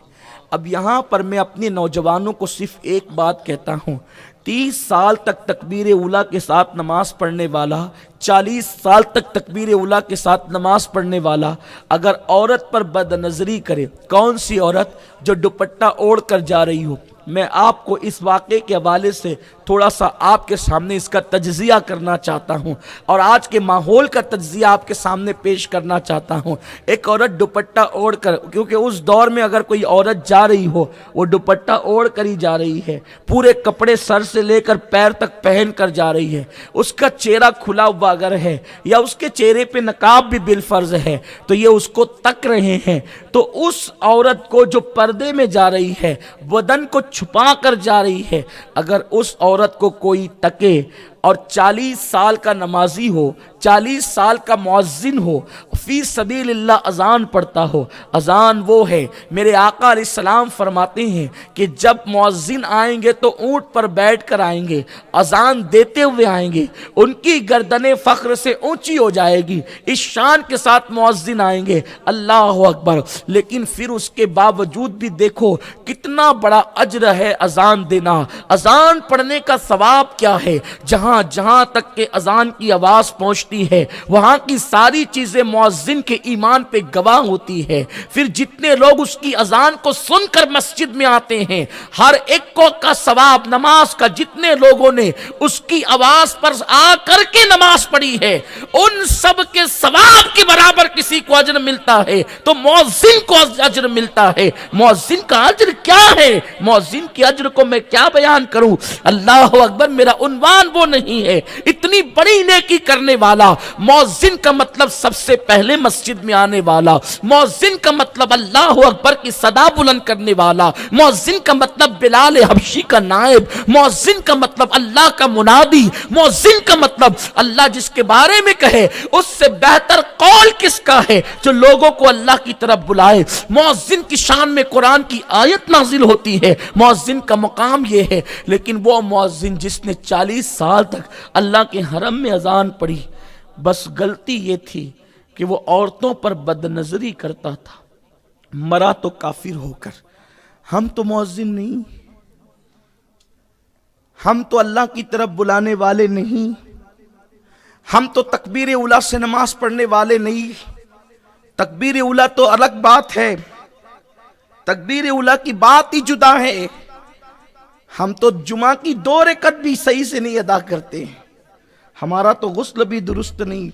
A: اب یہاں پر میں اپنے نوجوانوں کو صرف ایک بات کہتا ہوں، 30 سال تک تکبیر اولیٰ کے ساتھ نماز پڑھنے والا، 40 سال تک تکبیر اولیٰ کے ساتھ نماز پڑھنے والا اگر عورت پر بد نظری کرے، کون سی عورت؟ جو دوپٹہ اوڑھ کر جا رہی ہو۔ میں آپ کو اس واقعے کے حوالے سے تھوڑا سا آپ کے سامنے اس کا تجزیہ کرنا چاہتا ہوں اور آج کے ماحول کا تجزیہ آپ کے سامنے پیش کرنا چاہتا ہوں۔ ایک عورت دوپٹہ اوڑھ کر، کیونکہ اس دور میں اگر کوئی عورت جا رہی ہو وہ دوپٹہ اوڑھ کر ہی جا رہی ہے، پورے کپڑے سر سے لے کر پیر تک پہن کر جا رہی ہے، اس کا چہرہ کھلا ہوا اگر ہے یا اس کے چہرے پہ نقاب بھی بالفرض ہے تو یہ اس کو تک رہے ہیں، تو اس عورت کو جو پردے میں جا رہی ہے، بدن کو چھپا کر جا رہی ہے، اگر اس عورت کو کوئی تکے اور 40 سال کا نمازی ہو، 40 سال کا مؤذن ہو، فی سبیل اللہ اذان پڑھتا ہو، اذان وہ ہے، میرے آقا علیہ السلام فرماتے ہیں کہ جب مؤذن آئیں گے تو اونٹ پر بیٹھ کر آئیں گے، اذان دیتے ہوئے آئیں گے، ان کی گردنیں فخر سے اونچی ہو جائے گی، اس شان کے ساتھ مؤذن آئیں گے، اللہ اکبر۔ لیکن پھر اس کے باوجود بھی دیکھو کتنا بڑا اجر ہے اذان دینا، اذان پڑھنے کا ثواب کیا ہے۔ جہاں تک کہ اذان کی آواز پہنچتی ہے وہاں کی ساری چیزیں مؤذن کے ایمان پہ گواہ ہوتی ہے۔ پھر جتنے لوگ اس کی اذان کو سن کر مسجد میں آتے ہیں، ہر ایک کو کا ثواب نماز کا، جتنے لوگوں نے اس کی آواز پر آ کر کے نماز پڑھی ہے ان سب کے ثواب کے برابر کسی کو اجر ملتا ہے تو مؤذن کو اجر ملتا ہے۔ مؤذن کا اجر کیا ہے؟ مؤذن کے اجر کو میں کیا بیان کروں؟ اللہ اکبر، میرا عنوان وہ نہیں ہے۔ اتنی بڑی نیکی کرنے والا، مؤذن کا مطلب سب سے پہلے مسجد میں آنے والا، مؤذن کا مطلب اللہ اکبر کی صدا بلند کرنے والا، مؤذن کا مطلب بلال حبشی کا نائب، مؤذن کا مطلب اللہ کا منادی، مؤذن کا مطلب اللہ جس کے بارے میں کہے اس سے بہتر قول کس کا ہے جو لوگوں کو اللہ کی طرف بلائے۔ مؤذن کی شان میں قرآن کی آیت نازل ہوتی ہے، مؤذن کا مقام یہ ہے۔ لیکن وہ مؤذن جس نے 40 سال تک اللہ کے حرم میں اذان پڑھی، بس غلطی یہ تھی کہ وہ عورتوں پر بد نظری کرتا تھا، مرا تو کافر ہو کر۔ ہم تو مؤذن نہیں، ہم تو اللہ کی طرف بلانے والے نہیں، ہم تو تکبیر اولیٰ سے نماز پڑھنے والے نہیں۔ تکبیر اولیٰ تو الگ بات ہے، تکبیر اولیٰ کی بات ہی جدا ہے۔ ہم تو جمعہ کی 2 رکعت بھی صحیح سے نہیں ادا کرتے، ہمارا تو غسل بھی درست نہیں،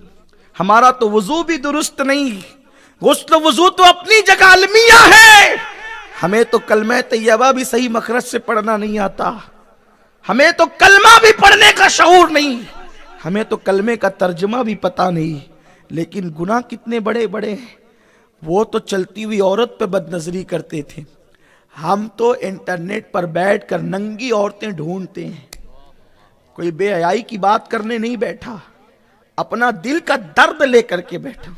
A: ہمارا تو وضو بھی درست نہیں۔ غسل وضو تو اپنی جگہ المیہ ہے، ہمیں تو کلمہ طیبہ بھی صحیح مخرج سے پڑھنا نہیں آتا، ہمیں تو کلمہ بھی پڑھنے کا شعور نہیں، ہمیں تو کلمے کا ترجمہ بھی پتہ نہیں۔ لیکن گناہ کتنے بڑے بڑے ہیں۔ وہ تو چلتی ہوئی عورت پہ بد نظری کرتے تھے، ہم تو انٹرنیٹ پر بیٹھ کر ننگی عورتیں ڈھونڈتے ہیں۔ کوئی بے حیائی کی بات کرنے نہیں بیٹھا، اپنا دل کا درد لے کر کے بیٹھا۔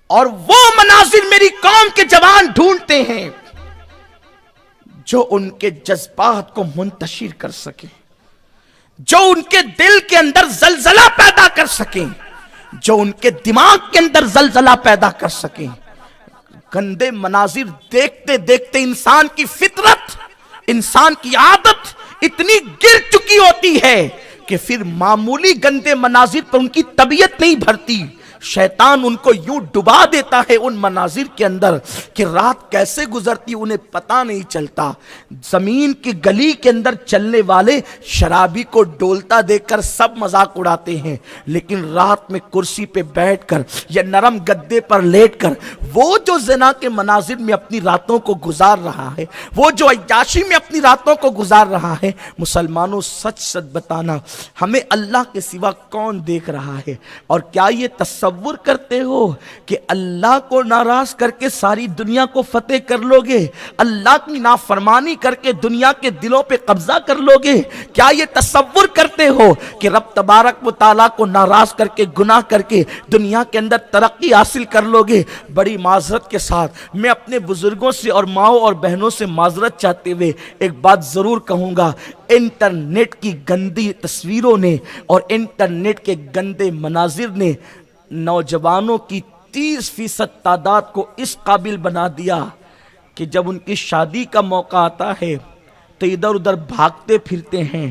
A: اور وہ مناظر میری قوم کے جوان ڈھونڈتے ہیں جو ان کے جذبات کو منتشر کر سکیں، جو ان کے دل کے اندر زلزلہ پیدا کر سکیں، جو ان کے دماغ کے اندر زلزلہ پیدا کر سکیں۔ گندے مناظر دیکھتے دیکھتے انسان کی فطرت، انسان کی عادت اتنی گر چکی ہوتی ہے کہ پھر معمولی گندے مناظر پر ان کی طبیعت نہیں بھرتی۔ شیطان ان کو یوں ڈبا دیتا ہے ان مناظر کے اندر کہ رات کیسے گزرتی انہیں پتہ نہیں چلتا۔ زمین کی گلی کے اندر چلنے والے شرابی کو ڈولتا دیکھ کر سب مذاق اڑاتے ہیں، لیکن رات میں کرسی پہ بیٹھ کر یا نرم گدے پر لیٹ کر وہ جو زنا کے مناظر میں اپنی راتوں کو گزار رہا ہے، وہ جو عیاشی میں اپنی راتوں کو گزار رہا ہے، مسلمانوں سچ سچ بتانا ہمیں اللہ کے سوا کون دیکھ رہا ہے؟ اور کیا یہ تصور کرتے ہو کہ اللہ کو ناراض کر کے ساری دنیا کو فتح کر لو گے؟ اللہ کی نافرمانی کر کے دنیا کے دلوں پہ قبضہ کر لو گے؟ کیا یہ تصور کرتے ہو کہ رب تبارک و تعالیٰ کو ناراض کر کے گناہ کر کے دنیا کے اندر ترقی حاصل کر لو گے؟ بڑی معذرت کے ساتھ میں اپنے بزرگوں سے اور ماؤں اور بہنوں سے معذرت چاہتے ہوئے ایک بات ضرور کہوں گا، انٹرنیٹ کی گندی تصویروں نے اور انٹرنیٹ کے گندے مناظر نے نوجوانوں کی 30% تعداد کو اس قابل بنا دیا کہ جب ان کی شادی کا موقع آتا ہے تو ادھر ادھر بھاگتے پھرتے ہیں،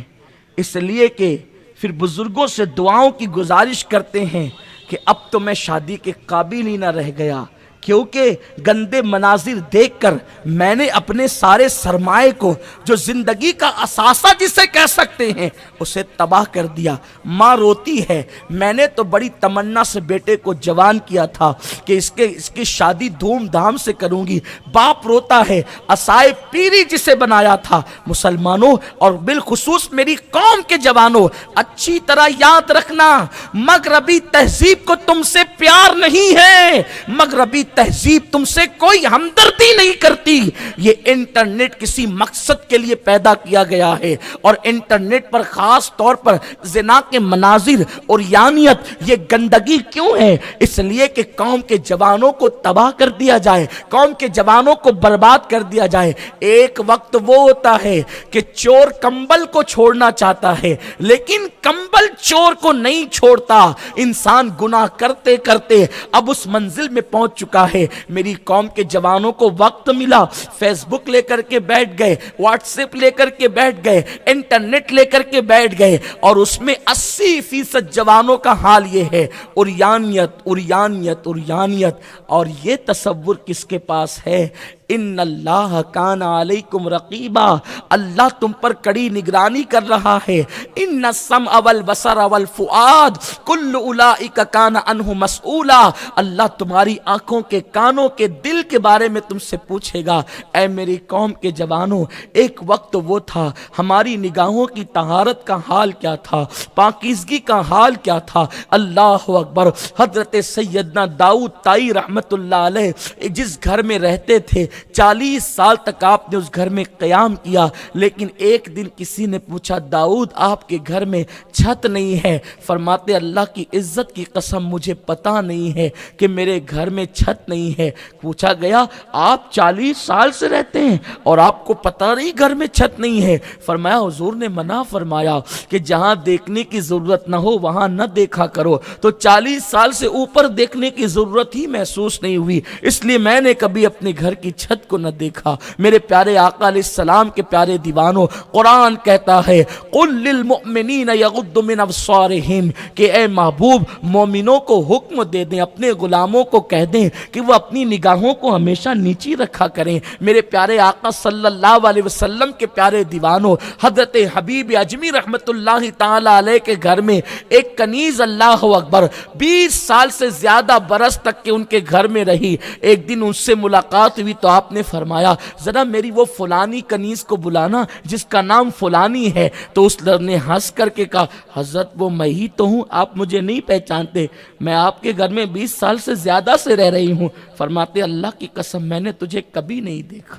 A: اس لیے کہ پھر بزرگوں سے دعاؤں کی گزارش کرتے ہیں کہ اب تو میں شادی کے قابل ہی نہ رہ گیا، کیونکہ گندے مناظر دیکھ کر میں نے اپنے سارے سرمائے کو، جو زندگی کا اثاثہ جسے کہہ سکتے ہیں، اسے تباہ کر دیا۔ ماں روتی ہے، میں نے تو بڑی تمنا سے بیٹے کو جوان کیا تھا کہ اس کی شادی دھوم دھام سے کروں گی۔ باپ روتا ہے، عصائے پیری جسے بنایا تھا۔ مسلمانوں اور بالخصوص میری قوم کے جوانوں، اچھی طرح یاد رکھنا، مغربی تہذیب کو تم سے پیار نہیں ہے، مغربی تہذیب تم سے کوئی ہمدردی نہیں کرتی۔ یہ انٹرنیٹ کسی مقصد کے لیے پیدا کیا گیا ہے، اور انٹرنیٹ پر خاص طور پر زنا کے مناظر اور یانیت، یہ گندگی کیوں ہے؟ اس لیے کہ قوم کے جوانوں کو تباہ کر دیا جائے، قوم کے جوانوں کو برباد کر دیا جائے۔ ایک وقت وہ ہوتا ہے کہ چور کمبل کو چھوڑنا چاہتا ہے، لیکن کمبل چور کو نہیں چھوڑتا۔ انسان گناہ کرتے کرتے اب اس منزل میں پہنچ چکا ہے۔ میری قوم کے جوانوں کو وقت ملا، فیس بک لے کر کے بیٹھ گئے، واٹس ایپ لے کر کے بیٹھ گئے، انٹرنیٹ لے کر کے بیٹھ گئے، اور اس میں 80% جوانوں کا حال یہ ہے، اریانیت اریانیت اریانیت۔ اور یہ تصور کس کے پاس ہے؟ ان اللہ کان علیکم رقیبا، اللہ تم پر کڑی نگرانی کر رہا ہے۔ ان السمع والبصر والفؤاد کل اولئک کان عنہ مسئولا، اللہ تمہاری آنکھوں کے، کانوں کے، دل کے بارے میں تم سے پوچھے گا۔ اے میری قوم کے جوانوں، ایک وقت وہ تھا، ہماری نگاہوں کی طہارت کا حال کیا تھا، پاکیزگی کا حال کیا تھا۔ اللہ اکبر۔ حضرت سیدنا داؤد طائی رحمت اللہ علیہ جس گھر میں رہتے تھے، 40 سال تک آپ نے اس گھر میں قیام کیا، لیکن ایک دن کسی نے پوچھا، داؤد آپ کے گھر میں چھت نہیں ہے؟ فرماتے، اللہ کی عزت کی قسم مجھے پتا نہیں ہے کہ میرے گھر میں چھت نہیں ہے۔ پوچھا گیا، آپ 40 سال سے رہتے ہیں اور آپ کو پتا نہیں گھر میں چھت نہیں ہے؟ فرمایا، حضور نے منع فرمایا کہ جہاں دیکھنے کی ضرورت نہ ہو وہاں نہ دیکھا کرو، تو 40 سال سے اوپر دیکھنے کی ضرورت ہی محسوس نہیں ہوئی، اس لیے میں نے کبھی اپنے گھر کی چھت کو نہ دیکھا۔ میرے پیارے آقا علیہ السلام کے پیارے دیوانوں، قرآن کہتا ہے، قل للمؤمنین یغضوا من ابصارہم، کہ اے محبوب مومنوں کو حکم دے دیں، اپنے غلاموں کو کہہ دیں کہ وہ اپنی نگاہوں کو ہمیشہ نیچی رکھا کریں۔ میرے پیارے آقا صلی اللہ علیہ وسلم کے پیارے دیوانوں، حضرت حبیب اجمی رحمت اللہ تعالی علیہ کے گھر میں ایک کنیز، اللہ اکبر، 20 سال سے زیادہ برس تک کے ان کے گھر میں رہی۔ ایک دن ان سے ملاقات ہوئی تو آپ نے فرمایا، ذرا میری وہ فلانی کنیز کو بلانا جس کا نام فلانی ہے۔ تو اس نے ہنس کر کے کہا، حضرت وہ میں ہی تو ہوں، آپ مجھے نہیں پہچانتے، میں آپ کے گھر میں 20 سال سے زیادہ سے رہ رہی ہوں۔ فرماتے، اللہ کی قسم میں نے تجھے کبھی نہیں دیکھا۔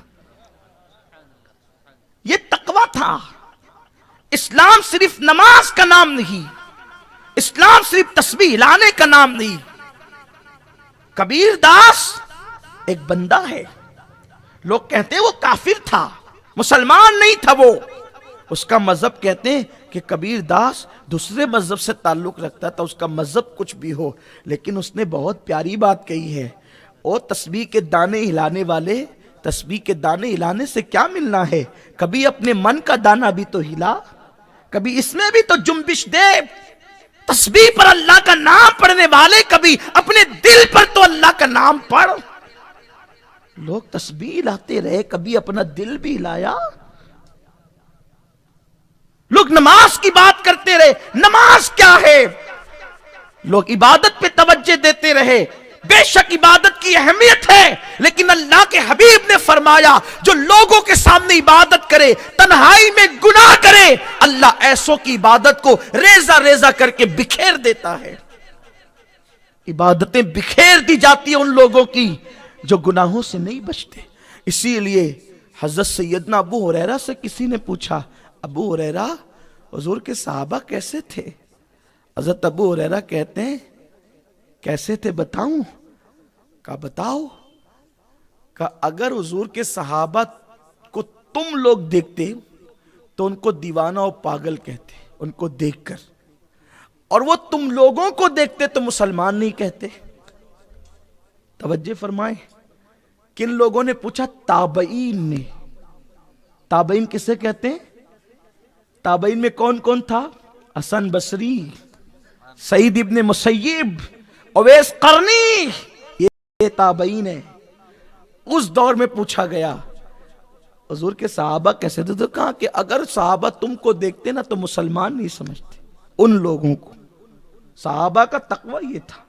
A: یہ تقویٰ تھا۔ اسلام صرف نماز کا نام نہیں، اسلام صرف تسبیح لانے کا نام نہیں۔ کبیر داس ایک بندہ ہے، لوگ کہتے ہیں وہ کافر تھا، مسلمان نہیں تھا وہ، اس کا مذہب کہتے ہیں کہ کبیر داس دوسرے مذہب سے تعلق رکھتا تھا، اس کا مذہب کچھ بھی ہو، لیکن اس نے بہت پیاری بات کہی ہے، او تسبیح کے دانے ہلانے والے، تسبیح کے دانے ہلانے سے کیا ملنا ہے؟ کبھی اپنے من کا دانہ بھی تو ہلا، کبھی اس میں بھی تو جنبش دے۔ تسبیح پر اللہ کا نام پڑھنے والے کبھی اپنے دل پر تو اللہ کا نام پڑھ۔ لوگ تسبیح لاتے رہے، کبھی اپنا دل بھی لایا۔ لوگ نماز کی بات کرتے رہے، نماز کیا ہے؟ لوگ عبادت پہ توجہ دیتے رہے، بے شک عبادت کی اہمیت ہے، لیکن اللہ کے حبیب نے فرمایا، جو لوگوں کے سامنے عبادت کرے، تنہائی میں گناہ کرے، اللہ ایسوں کی عبادت کو ریزہ ریزہ کر کے بکھیر دیتا ہے۔ عبادتیں بکھیر دی جاتی ہیں ان لوگوں کی جو گناہوں سے نہیں بچتے۔ اسی لیے حضرت سیدنا ابو ہریرہ سے کسی نے پوچھا، ابو ہریرہ حضور کے صحابہ کیسے تھے؟ حضرت ابو ہریرہ کہتے ہیں، کیسے تھے بتاؤں؟ کہا بتاؤ۔ کہا اگر حضور کے صحابہ کو تم لوگ دیکھتے تو ان کو دیوانہ و پاگل کہتے، ان کو دیکھ کر، اور وہ تم لوگوں کو دیکھتے تو مسلمان نہیں کہتے۔ توجہ فرمائیں، کن لوگوں نے پوچھا؟ تابعین نے۔ تابعین کسے کہتے ہیں؟ تابعین میں کون کون تھا؟ حسن بصری، سعید ابن مسیب، اویس قرنی، یہ تابعین ہیں۔ اس دور میں پوچھا گیا حضور کے صحابہ کیسے تھے؟ تو کہا کہ اگر صحابہ تم کو دیکھتے نا تو مسلمان نہیں سمجھتے ان لوگوں کو۔ صحابہ کا تقوی یہ تھا،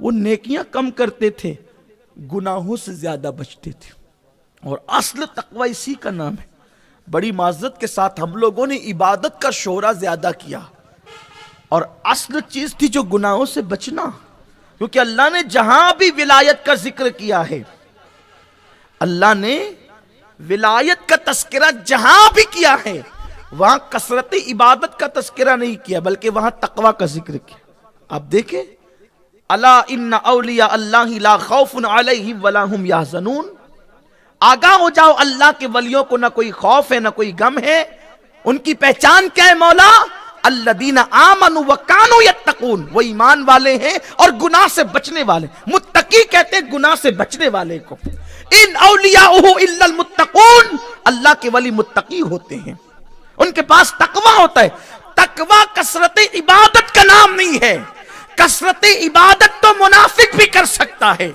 A: وہ نیکیاں کم کرتے تھے، گناہوں سے زیادہ بچتے تھے، اور اصل تقوی اسی کا نام ہے۔ بڑی معذرت کے ساتھ ہم لوگوں نے عبادت کا شعرہ زیادہ کیا، اور اصل چیز تھی جو گناہوں سے بچنا، کیونکہ اللہ نے جہاں بھی ولایت کا ذکر کیا ہے، اللہ نے ولایت کا تذکرہ جہاں بھی کیا ہے، وہاں کثرت عبادت کا تذکرہ نہیں کیا، بلکہ وہاں تقوی کا ذکر کیا۔ آپ دیکھیں، الا ان اولیاء اللہ لا خوف علیہم ولا هم یحزنون، آگاہ ہو جاؤ اللہ کے ولیوں کو نہ کوئی خوف ہے نہ کوئی غم ہے۔ ان کی پہچان کیا ہے مولا؟ الذین آمنوا وکانوا یتقون، وہ ایمان والے ہیں اور گناہ سے بچنے والے۔ متقی کہتے ہیں گناہ سے بچنے والے کو۔ ان اولیاءہ الا المتقون، اللہ کے ولی متقی ہوتے ہیں، ان کے پاس تقوی ہوتا ہے۔ تقوی کثرت عبادت کا نام نہیں ہے۔ کثرت عبادت تو منافق بھی کر سکتا ہے،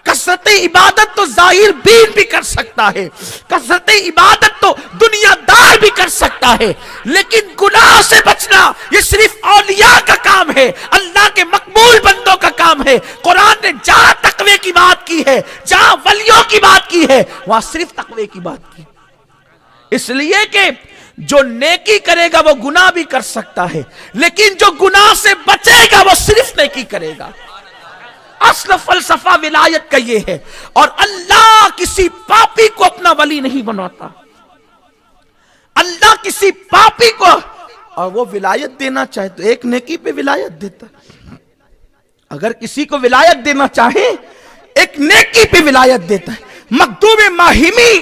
A: کثرت عبادت تو ظاہر بین بھی کر سکتا ہے، کثرت عبادت تو دنیا دار بھی کر سکتا ہے، لیکن گناہ سے بچنا یہ صرف اولیاء کا کام ہے، اللہ کے مقبول بندوں کا کام ہے۔ قرآن نے جہاں تقوی کی بات کی ہے، جہاں ولیوں کی بات کی ہے، وہاں صرف تقوی کی بات کی، اس لیے کہ جو نیکی کرے گا وہ گناہ بھی کر سکتا ہے، لیکن جو گناہ سے بچے گا وہ صرف نیکی کرے گا۔ اصل فلسفہ ولایت کا یہ ہے، اور اللہ کسی پاپی کو اپنا ولی نہیں بناتا۔ اللہ کسی پاپی کو اور وہ ولایت دینا چاہے تو ایک نیکی پہ ولایت دیتا ہے، اگر کسی کو ولایت دینا چاہے ایک نیکی پہ ولایت دیتا ہے۔ مخدوم ماہمی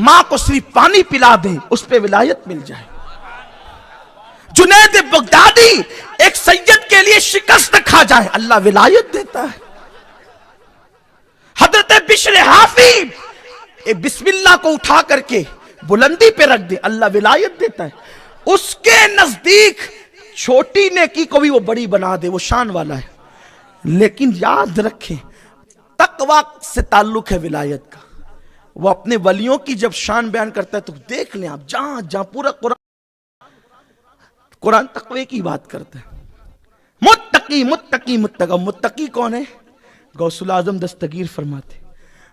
A: ماں کو صرف پانی پلا دیں اس پہ ولایت مل جائے۔ جنید بغدادی ایک سید کے لیے شکست کھا جائے، اللہ ولایت دیتا ہے۔ حضرت بشر حافی بسم اللہ کو اٹھا کر کے بلندی پہ رکھ دے، اللہ ولایت دیتا ہے۔ اس کے نزدیک چھوٹی نیکی کو بھی وہ بڑی بنا دے، وہ شان والا ہے۔ لیکن یاد رکھیں تقوی سے تعلق ہے ولایت کا۔ وہ اپنے ولیوں کی جب شان بیان کرتا ہے تو دیکھ لیں آپ، جہاں جہاں پورا قرآن تقوی کی بات کرتا ہے۔ متقی متقی متقی، متقی کون ہے؟ غوث الاعظم دستگیر فرماتے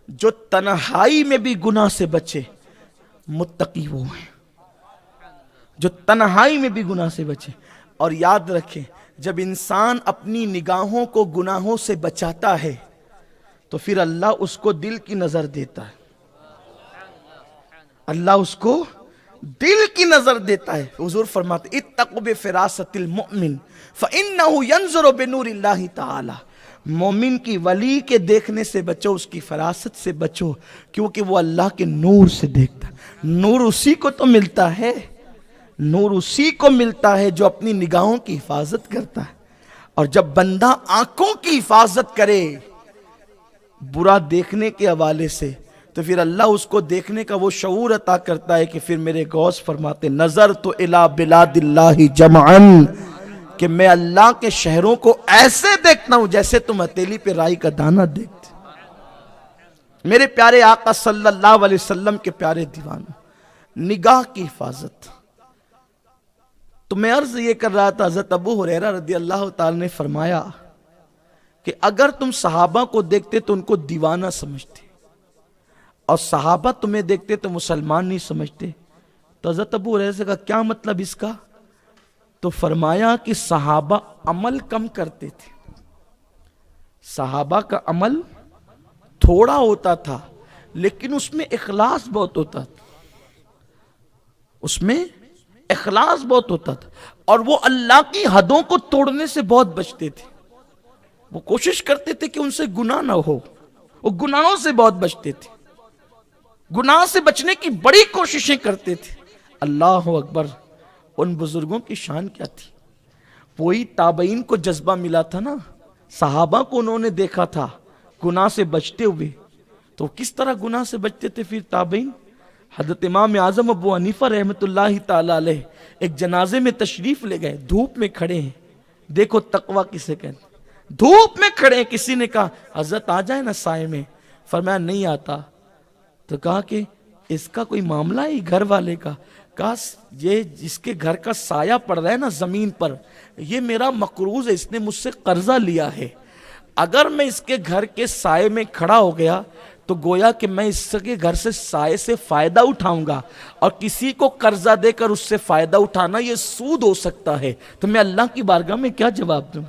A: جو تنہائی میں بھی گناہ سے بچے، متقی وہ ہیں جو تنہائی میں بھی گناہ سے بچے۔ اور یاد رکھیں جب انسان اپنی نگاہوں کو گناہوں سے بچاتا ہے تو پھر اللہ اس کو دل کی نظر دیتا ہے، اللہ اس کو دل کی نظر دیتا ہے۔ حضور فرماتے اتقوا بفراست المؤمن فإنه ينظر بنور اللہ تعالی، مومن کی ولی کے دیکھنے سے بچو، اس کی فراست سے بچو، کیونکہ وہ اللہ کے نور سے دیکھتا ہے۔ نور اسی کو تو ملتا ہے، نور اسی کو ملتا ہے جو اپنی نگاہوں کی حفاظت کرتا ہے۔ اور جب بندہ آنکھوں کی حفاظت کرے برا دیکھنے کے حوالے سے تو پھر اللہ اس کو دیکھنے کا وہ شعور عطا کرتا ہے کہ پھر میرے غوث فرماتے نظر تو الی بلاد اللہ جمعاً، کہ میں اللہ کے شہروں کو ایسے دیکھتا ہوں جیسے تم ہتھیلی پہ رائی کا دانہ دیکھتے۔ میرے پیارے آقا صلی اللہ علیہ وسلم کے پیارے دیوانوں، نگاہ کی حفاظت۔ تو میں عرض یہ کر رہا تھا، حضرت ابو ہریرہ رضی اللہ تعالی نے فرمایا کہ اگر تم صحابہ کو دیکھتے تو ان کو دیوانہ سمجھتے، اور صحابہ تمہیں دیکھتے تو مسلمان نہیں سمجھتے۔ تو حضرت ابو ہریرہ سے کہا کیا مطلب اس کا؟ تو فرمایا کہ صحابہ عمل کم کرتے تھے، صحابہ کا عمل تھوڑا ہوتا تھا لیکن اس میں اخلاص بہت ہوتا تھا، اس میں اخلاص بہت ہوتا تھا، اور وہ اللہ کی حدوں کو توڑنے سے بہت بچتے تھے۔ وہ کوشش کرتے تھے کہ ان سے گناہ نہ ہو، وہ گناہوں سے بہت بچتے تھے، گناہ سے بچنے کی بڑی کوششیں کرتے تھے۔ اللہ اکبر، ان بزرگوں کی شان کیا تھی؟ وہی تابعین کو جذبہ ملا تھا نا، صحابہ کو انہوں نے دیکھا تھا، گناہ سے بچتے ہوئے. تو کس طرح گناہ سے بچتے تھے پھر تابعین؟ حضرت امام اعظم ابو حنیفہ رحمۃ اللہ تعالی علیہ ایک جنازے میں تشریف لے گئے، دھوپ میں کھڑے ہیں. دیکھو تقویٰ کسے کہتے ہیں، دھوپ میں کھڑے ہیں. کسی نے کہا حضرت آ جائے نا سائے میں، فرمایا نہیں آتا. تو کہا کہ اس کا کوئی معاملہ ہے گھر والے کا؟ کہا یہ جس کے گھر کا سایہ پڑ رہا ہے نا زمین پر، یہ میرا مقروض ہے، اس نے مجھ سے قرضہ لیا ہے. اگر میں اس کے گھر کے سائے میں کھڑا ہو گیا تو گویا کہ میں اس کے گھر سے سائے سے فائدہ اٹھاؤں گا، اور کسی کو قرضہ دے کر اس سے فائدہ اٹھانا یہ سود ہو سکتا ہے. تو میں اللہ کی بارگاہ میں کیا جواب دوں؟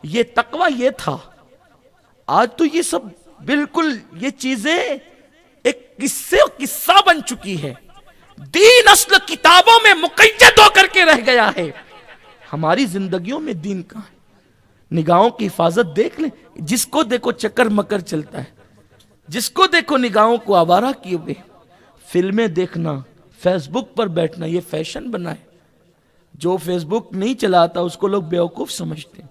A: یہ تقویٰ یہ تھا. آج تو یہ سب بالکل یہ چیزیں ایک قصہ بن چکی ہے. دین اصل کتابوں میں مقید ہو کر کے رہ گیا ہے. ہماری زندگیوں میں دین کہاں ہے؟ نگاہوں کی حفاظت دیکھ لیں. جس کو دیکھو چکر مکر چلتا ہے، جس کو دیکھو نگاہوں کو آوارہ کیے ہوئے. فلمیں دیکھنا، فیس بک پر بیٹھنا یہ فیشن بنا ہے. جو فیس بک نہیں چلاتا اس کو لوگ بیوقوف سمجھتے ہیں.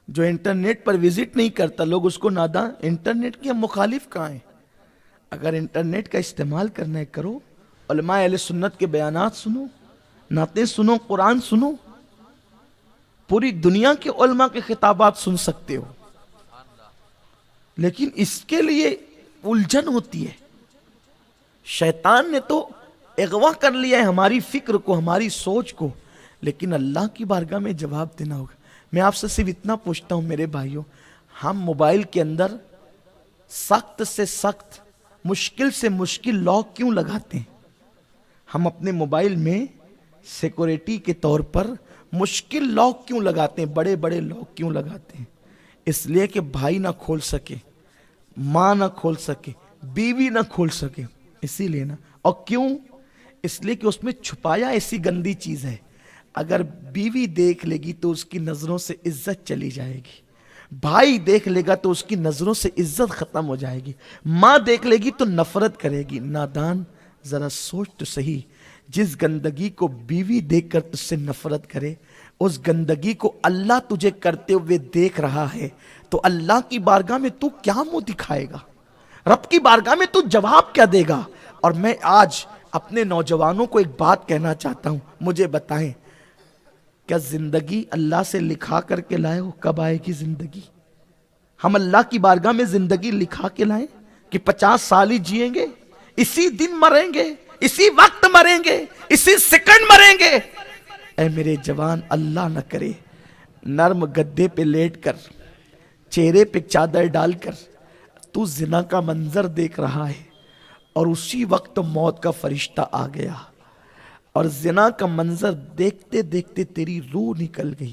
A: جو انٹرنیٹ پر وزٹ نہیں کرتا لوگ اس کو ناداں. انٹرنیٹ کے مخالف کہاں ہیں؟ اگر انٹرنیٹ کا استعمال کرنا ہے کرو. علماء اہل سنت کے بیانات سنو، نعتیں سنو، قرآن سنو. پوری دنیا کے علماء کے خطابات سن سکتے ہو، لیکن اس کے لیے الجھن ہوتی ہے. شیطان نے تو اغوا کر لیا ہے ہماری فکر کو، ہماری سوچ کو. لیکن اللہ کی بارگاہ میں جواب دینا ہوگا. میں آپ سے صرف اتنا پوچھتا ہوں میرے بھائیوں، ہم موبائل کے اندر سخت سے سخت، مشکل سے مشکل لاک کیوں لگاتے ہیں؟ ہم اپنے موبائل میں سیکورٹی کے طور پر مشکل لاک کیوں لگاتے ہیں، بڑے بڑے لاک کیوں لگاتے ہیں؟ اس لیے کہ بھائی نہ کھول سکے، ماں نہ کھول سکے، بیوی نہ کھول سکے. اسی لیے نا. اور کیوں؟ اس لیے کہ اس میں چھپایا ایسی گندی چیز ہے. اگر بیوی دیکھ لے گی تو اس کی نظروں سے عزت چلی جائے گی، بھائی دیکھ لے گا تو اس کی نظروں سے عزت ختم ہو جائے گی، ماں دیکھ لے گی تو نفرت کرے گی. نادان ذرا سوچ تو صحیح، جس گندگی کو بیوی دیکھ کر تجھ سے نفرت کرے، اس گندگی کو اللہ تجھے کرتے ہوئے دیکھ رہا ہے، تو اللہ کی بارگاہ میں تو کیا منہ دکھائے گا؟ رب کی بارگاہ میں تو جواب کیا دے گا؟ اور میں آج اپنے نوجوانوں کو ایک بات کہنا چاہتا ہوں. مجھے بتائیں، کیا زندگی اللہ سے لکھا کر کے لائے ہو؟ کب آئے گی زندگی؟ ہم اللہ کی بارگاہ میں زندگی لکھا کے لائیں کہ 50 سال ہی جیئیں گے، اسی دن مریں گے، اسی وقت مریں گے، اسی سیکنڈ مریں گے؟ اے میرے جوان، اللہ نہ کرے نرم گدے پہ لیٹ کر، چہرے پہ چادر ڈال کر تو زنا کا منظر دیکھ رہا ہے، اور اسی وقت موت کا فرشتہ آ گیا اور زنا کا منظر دیکھتے دیکھتے تیری روح نکل گئی،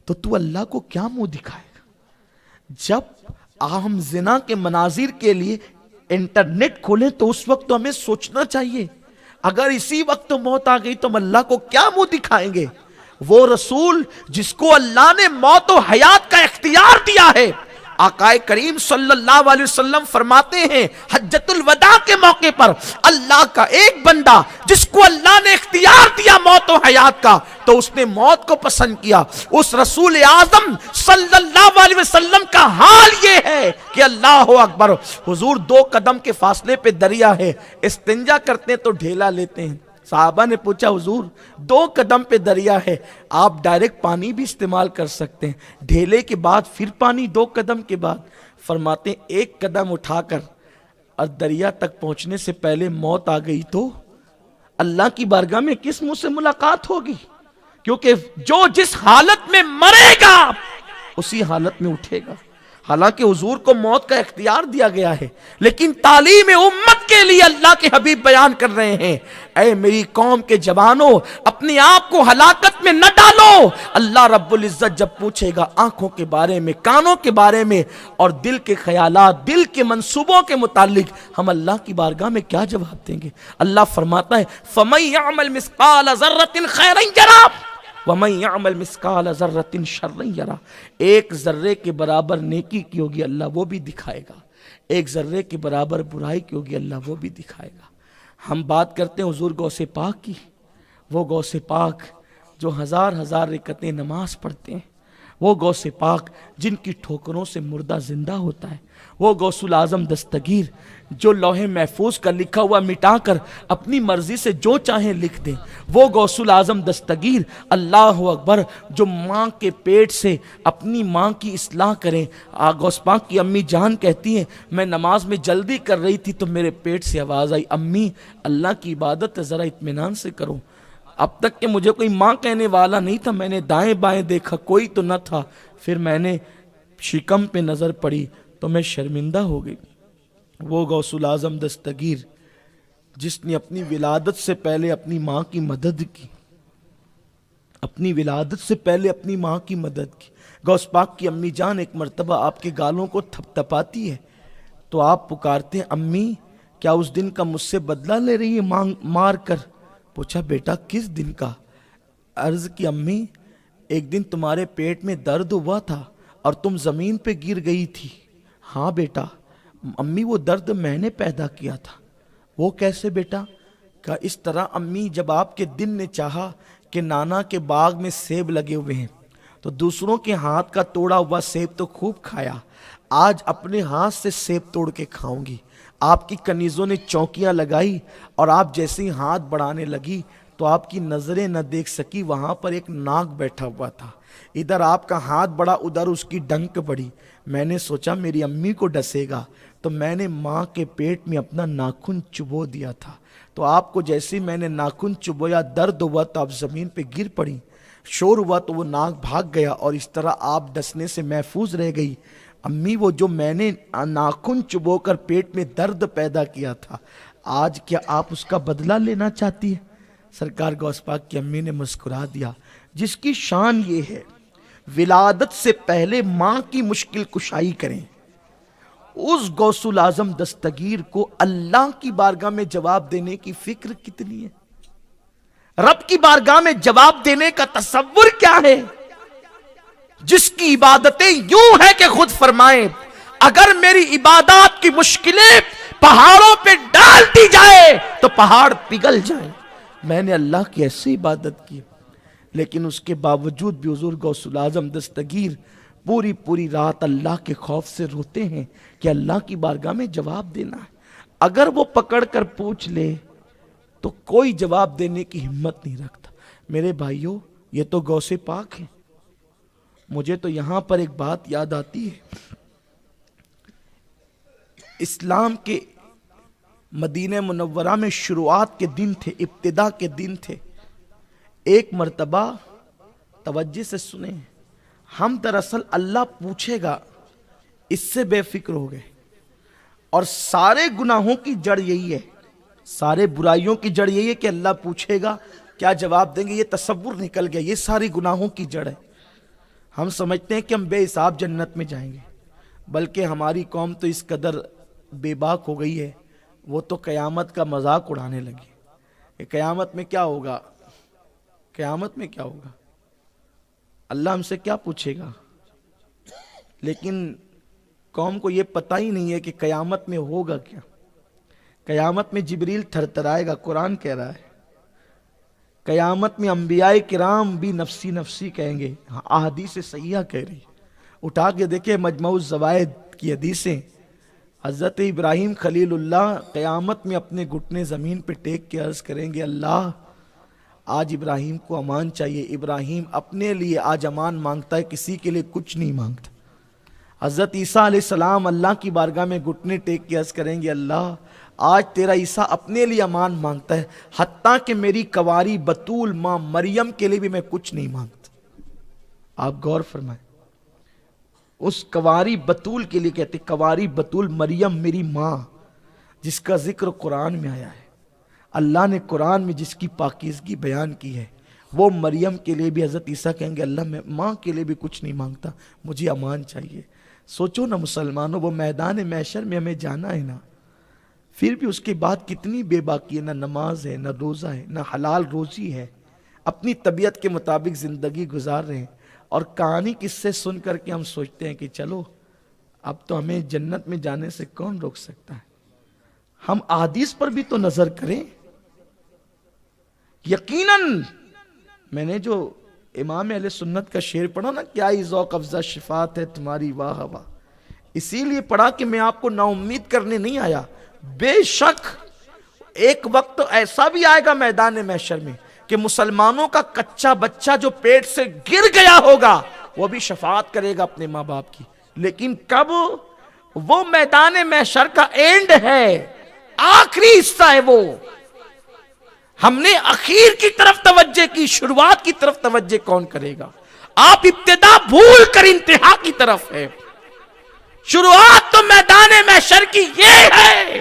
A: تو اللہ کو کیا منہ دکھائے گا؟ جب ہم زنا کے مناظر کے لیے انٹرنیٹ کھولیں تو اس وقت تو ہمیں سوچنا چاہیے، اگر اسی وقت موت آ گئی تو ہم اللہ کو کیا منہ دکھائیں گے؟ وہ رسول جس کو اللہ نے موت و حیات کا اختیار دیا ہے. آقا کریم صلی اللہ علیہ وسلم فرماتے ہیں حجۃ الوداع کے موقع پر، اللہ کا ایک بندہ جس کو اللہ نے اختیار دیا موت و حیات کا، تو اس نے موت کو پسند کیا. اس رسول اعظم صلی اللہ علیہ وسلم کا حال یہ ہے کہ اللہ اکبر، حضور 2 قدم کے فاصلے پہ دریا ہے، استنجا کرتے ہیں تو ڈھیلا لیتے ہیں. صحابہ نے پوچھا حضور 2 قدم پہ دریا ہے، آپ ڈائریکٹ پانی بھی استعمال کر سکتے ہیں، ڈھیلے کے بعد پھر پانی 2 قدم کے بعد؟ فرماتے ہیں 1 قدم اٹھا کر اور دریا تک پہنچنے سے پہلے موت آ گئی تو اللہ کی بارگاہ میں کس منہ سے ملاقات ہوگی؟ کیونکہ جو جس حالت میں مرے گا اسی حالت میں اٹھے گا. حالانکہ حضور کو موت کا اختیار دیا گیا ہے، لیکن تعلیم امت کے لیے اللہ کے حبیب بیان کر رہے ہیں، اے میری قوم کے جوانوں، اپنے آپ کو ہلاکت میں نہ ڈالو. اللہ رب العزت جب پوچھے گا آنکھوں کے بارے میں، کانوں کے بارے میں، اور دل کے خیالات، دل کے منصوبوں کے متعلق ہم اللہ کی بارگاہ میں کیا جواب دیں گے؟ اللہ فرماتا ہے فَمَن يَعْمَلْ مِثْقَالَ ذَرَّةٍ خَيْرًا يَرَهُ وَمَن يَعْمَلْ مِثْقَالَ ذَرَّةٍ شَرًّا يَرَهُ. 1 ذرے کے برابر نیکی کی ہوگی اللہ وہ بھی دکھائے گا، 1 ذرے کے برابر برائی کی ہوگی اللہ وہ بھی دکھائے گا. ہم بات کرتے ہیں حضور غوث پاک کی، وہ غوث پاک جو ہزار رکعتیں نماز پڑھتے ہیں، وہ غوث پاک جن کی ٹھوکروں سے مردہ زندہ ہوتا ہے، وہ غوث العظم دستگیر جو لوح محفوظ کا لکھا ہوا مٹا کر اپنی مرضی سے جو چاہیں لکھ دیں، وہ غوث العظم دستگیر اللہ اکبر جو ماں کے پیٹ سے اپنی ماں کی اصلاح کریں۔ غوث پاک کی امی جان کہتی ہیں میں نماز میں جلدی کر رہی تھی تو میرے پیٹ سے آواز آئی، امی اللہ کی عبادت ذرا اطمینان سے کرو۔ اب تک کہ مجھے کوئی ماں کہنے والا نہیں تھا، میں نے دائیں بائیں دیکھا کوئی تو نہ تھا، پھر میں نے شکم پہ نظر پڑی تو میں شرمندہ ہو گئی۔ وہ غوث العظم دستگیر جس نے اپنی ولادت سے پہلے اپنی ماں کی مدد کی، اپنی ولادت سے پہلے اپنی ماں کی مدد کی۔ غوث پاک کی امی جان ایک مرتبہ آپ کے گالوں کو تھپ تھپاتی ہے تو آپ پکارتے ہیں امی کیا اس دن کا مجھ سے بدلہ لے رہی ہے مار کر؟ پوچھا بیٹا کس دن کا؟ عرض کی امی ایک دن تمہارے پیٹ میں درد ہوا تھا اور تم زمین پہ گر گئی تھی۔ ہاں بیٹا۔ امی وہ درد میں نے پیدا کیا تھا۔ وہ کیسے بیٹا؟ کہ اس طرح امی جب آپ کے دل نے چاہا کہ نانا کے باغ میں سیب لگے ہوئے ہیں تو دوسروں کے ہاتھ کا توڑا ہوا سیب تو خوب کھایا، آج اپنے ہاتھ سے سیب توڑ کے کھاؤں گی۔ آپ کی کنیزوں نے چوکیاں لگائی اور آپ جیسے ہی ہاتھ بڑھانے لگی تو آپ کی نظریں نہ دیکھ سکی، وہاں پر ایک ناگ بیٹھا ہوا تھا، ادھر آپ کا ہاتھ بڑھا ادھر اس کی ڈنک بڑھی۔ میں نے سوچا میری امی کو ڈسے گا تو میں نے ماں کے پیٹ میں اپنا ناخن چبو دیا تھا، تو آپ کو جیسے میں نے ناخن چبویا درد ہوا تو آپ زمین پہ گر پڑی، شور ہوا تو وہ ناگ بھاگ گیا اور اس طرح آپ ڈسنے سے محفوظ رہ گئی۔ امی وہ جو میں نے ناخن چبو کر پیٹ میں درد پیدا کیا تھا آج کیا آپ اس کا بدلہ لینا چاہتی ہے؟ سرکار غوث پاک کی امی نے مسکرا دیا، جس کی شان یہ ہے ولادت سے پہلے ماں کی مشکل کشائی کریں، اس غوث العظم دستگیر کو اللہ کی بارگاہ میں جواب دینے کی فکر کتنی ہے، رب کی بارگاہ میں جواب دینے کا تصور کیا ہے، جس کی عبادتیں یوں ہے کہ خود فرمائے اگر میری عبادات کی مشکلیں پہاڑوں پہ ڈال دی جائے تو پہاڑ پگھل جائیں۔ میں نے اللہ کی ایسی عبادت کی، لیکن اس کے باوجود بھی حضور غوث العظم دستگیر پوری رات اللہ کے خوف سے روتے ہیں کہ اللہ کی بارگاہ میں جواب دینا ہے۔ اگر وہ پکڑ کر پوچھ لے تو کوئی جواب دینے کی ہمت نہیں رکھتا۔ میرے بھائیوں یہ تو غوث پاک ہیں۔ مجھے تو یہاں پر ایک بات یاد آتی ہے، اسلام کے مدینہ منورہ میں شروعات کے دن تھے، ابتدا کے دن تھے۔ ایک مرتبہ توجہ سے سنیں، ہم دراصل اللہ پوچھے گا اس سے بے فکر ہو گئے، اور سارے گناہوں کی جڑ یہی ہے، سارے برائیوں کی جڑ یہی ہے کہ اللہ پوچھے گا کیا جواب دیں گے، یہ تصور نکل گیا، یہ ساری گناہوں کی جڑ ہے۔ ہم سمجھتے ہیں کہ ہم بے حساب جنت میں جائیں گے، بلکہ ہماری قوم تو اس قدر بے باک ہو گئی ہے، وہ تو قیامت کا مذاق اڑانے لگی کہ قیامت میں کیا ہوگا، قیامت میں کیا ہوگا، اللہ ہم سے کیا پوچھے گا۔ لیکن قوم کو یہ پتہ ہی نہیں ہے کہ قیامت میں ہوگا کیا۔ قیامت میں جبریل تھرتھرائے گا، قرآن کہہ رہا ہے۔ قیامت میں انبیاء کرام بھی نفسی نفسی کہیں گے، احادیث صحیحہ کہہ رہی، اٹھا کے دیکھیں مجموع الزوائد کی حدیثیں۔ حضرت ابراہیم خلیل اللہ قیامت میں اپنے گھٹنے زمین پہ ٹیک کے عرض کریں گے اللہ آج ابراہیم کو امان چاہیے۔ ابراہیم اپنے لیے آج امان مانگتا ہے، کسی کے لیے کچھ نہیں مانگتا۔ حضرت عیسیٰ علیہ السلام اللہ کی بارگاہ میں گھٹنے ٹیک کے عرض کریں گے اللہ آج تیرا عیسیٰ اپنے لیے امان مانگتا ہے، حتیٰ کہ میری کنواری بتول ماں مریم کے لیے بھی میں کچھ نہیں مانگتا۔ آپ غور فرمائیں، اس کنواری بتول کے لیے کہتے کنواری بتول مریم میری ماں، جس کا ذکر قرآن میں آیا ہے، اللہ نے قرآن میں جس کی پاکیزگی بیان کی ہے، وہ مریم کے لیے بھی حضرت عیسیٰ کہیں گے اللہ میں ماں کے لیے بھی کچھ نہیں مانگتا، مجھے امان چاہیے۔ سوچو نا مسلمانوں، وہ میدان محشر میں ہمیں جانا ہے نا، پھر بھی اس کے بعد کتنی بے باکی ہے، نہ نماز ہے، نہ روزہ ہے، نہ حلال روزی ہے، اپنی طبیعت کے مطابق زندگی گزار رہے ہیں، اور کہانی کس سے سن کر کے ہم سوچتے ہیں کہ چلو اب تو ہمیں جنت میں جانے سے کون روک سکتا ہے۔ ہم احادیث پر بھی تو نظر کریں۔ یقیناً میں نے جو امام اہل سنت کا شعر پڑھا نا، کیا ہی ذوق افزا شفاعت ہے تمہاری واہ واہ. اسی لیے پڑھا کہ میں آپ کو نا امید کرنے نہیں آیا. بے شک ایک وقت ایسا بھی آئے گا میدان محشر میں کہ مسلمانوں کا کچا بچہ جو پیٹ سے گر گیا ہوگا وہ بھی شفاعت کرے گا اپنے ماں باپ کی. لیکن کب؟ وہ میدان محشر کا اینڈ ہے، آخری حصہ ہے وہ. ہم نے اخیر کی طرف توجہ کی، شروعات کی طرف توجہ کون کرے گا؟ آپ ابتدا بھول کر انتہا کی طرف ہے. شروعات تو میدان محشر کی یہ ہے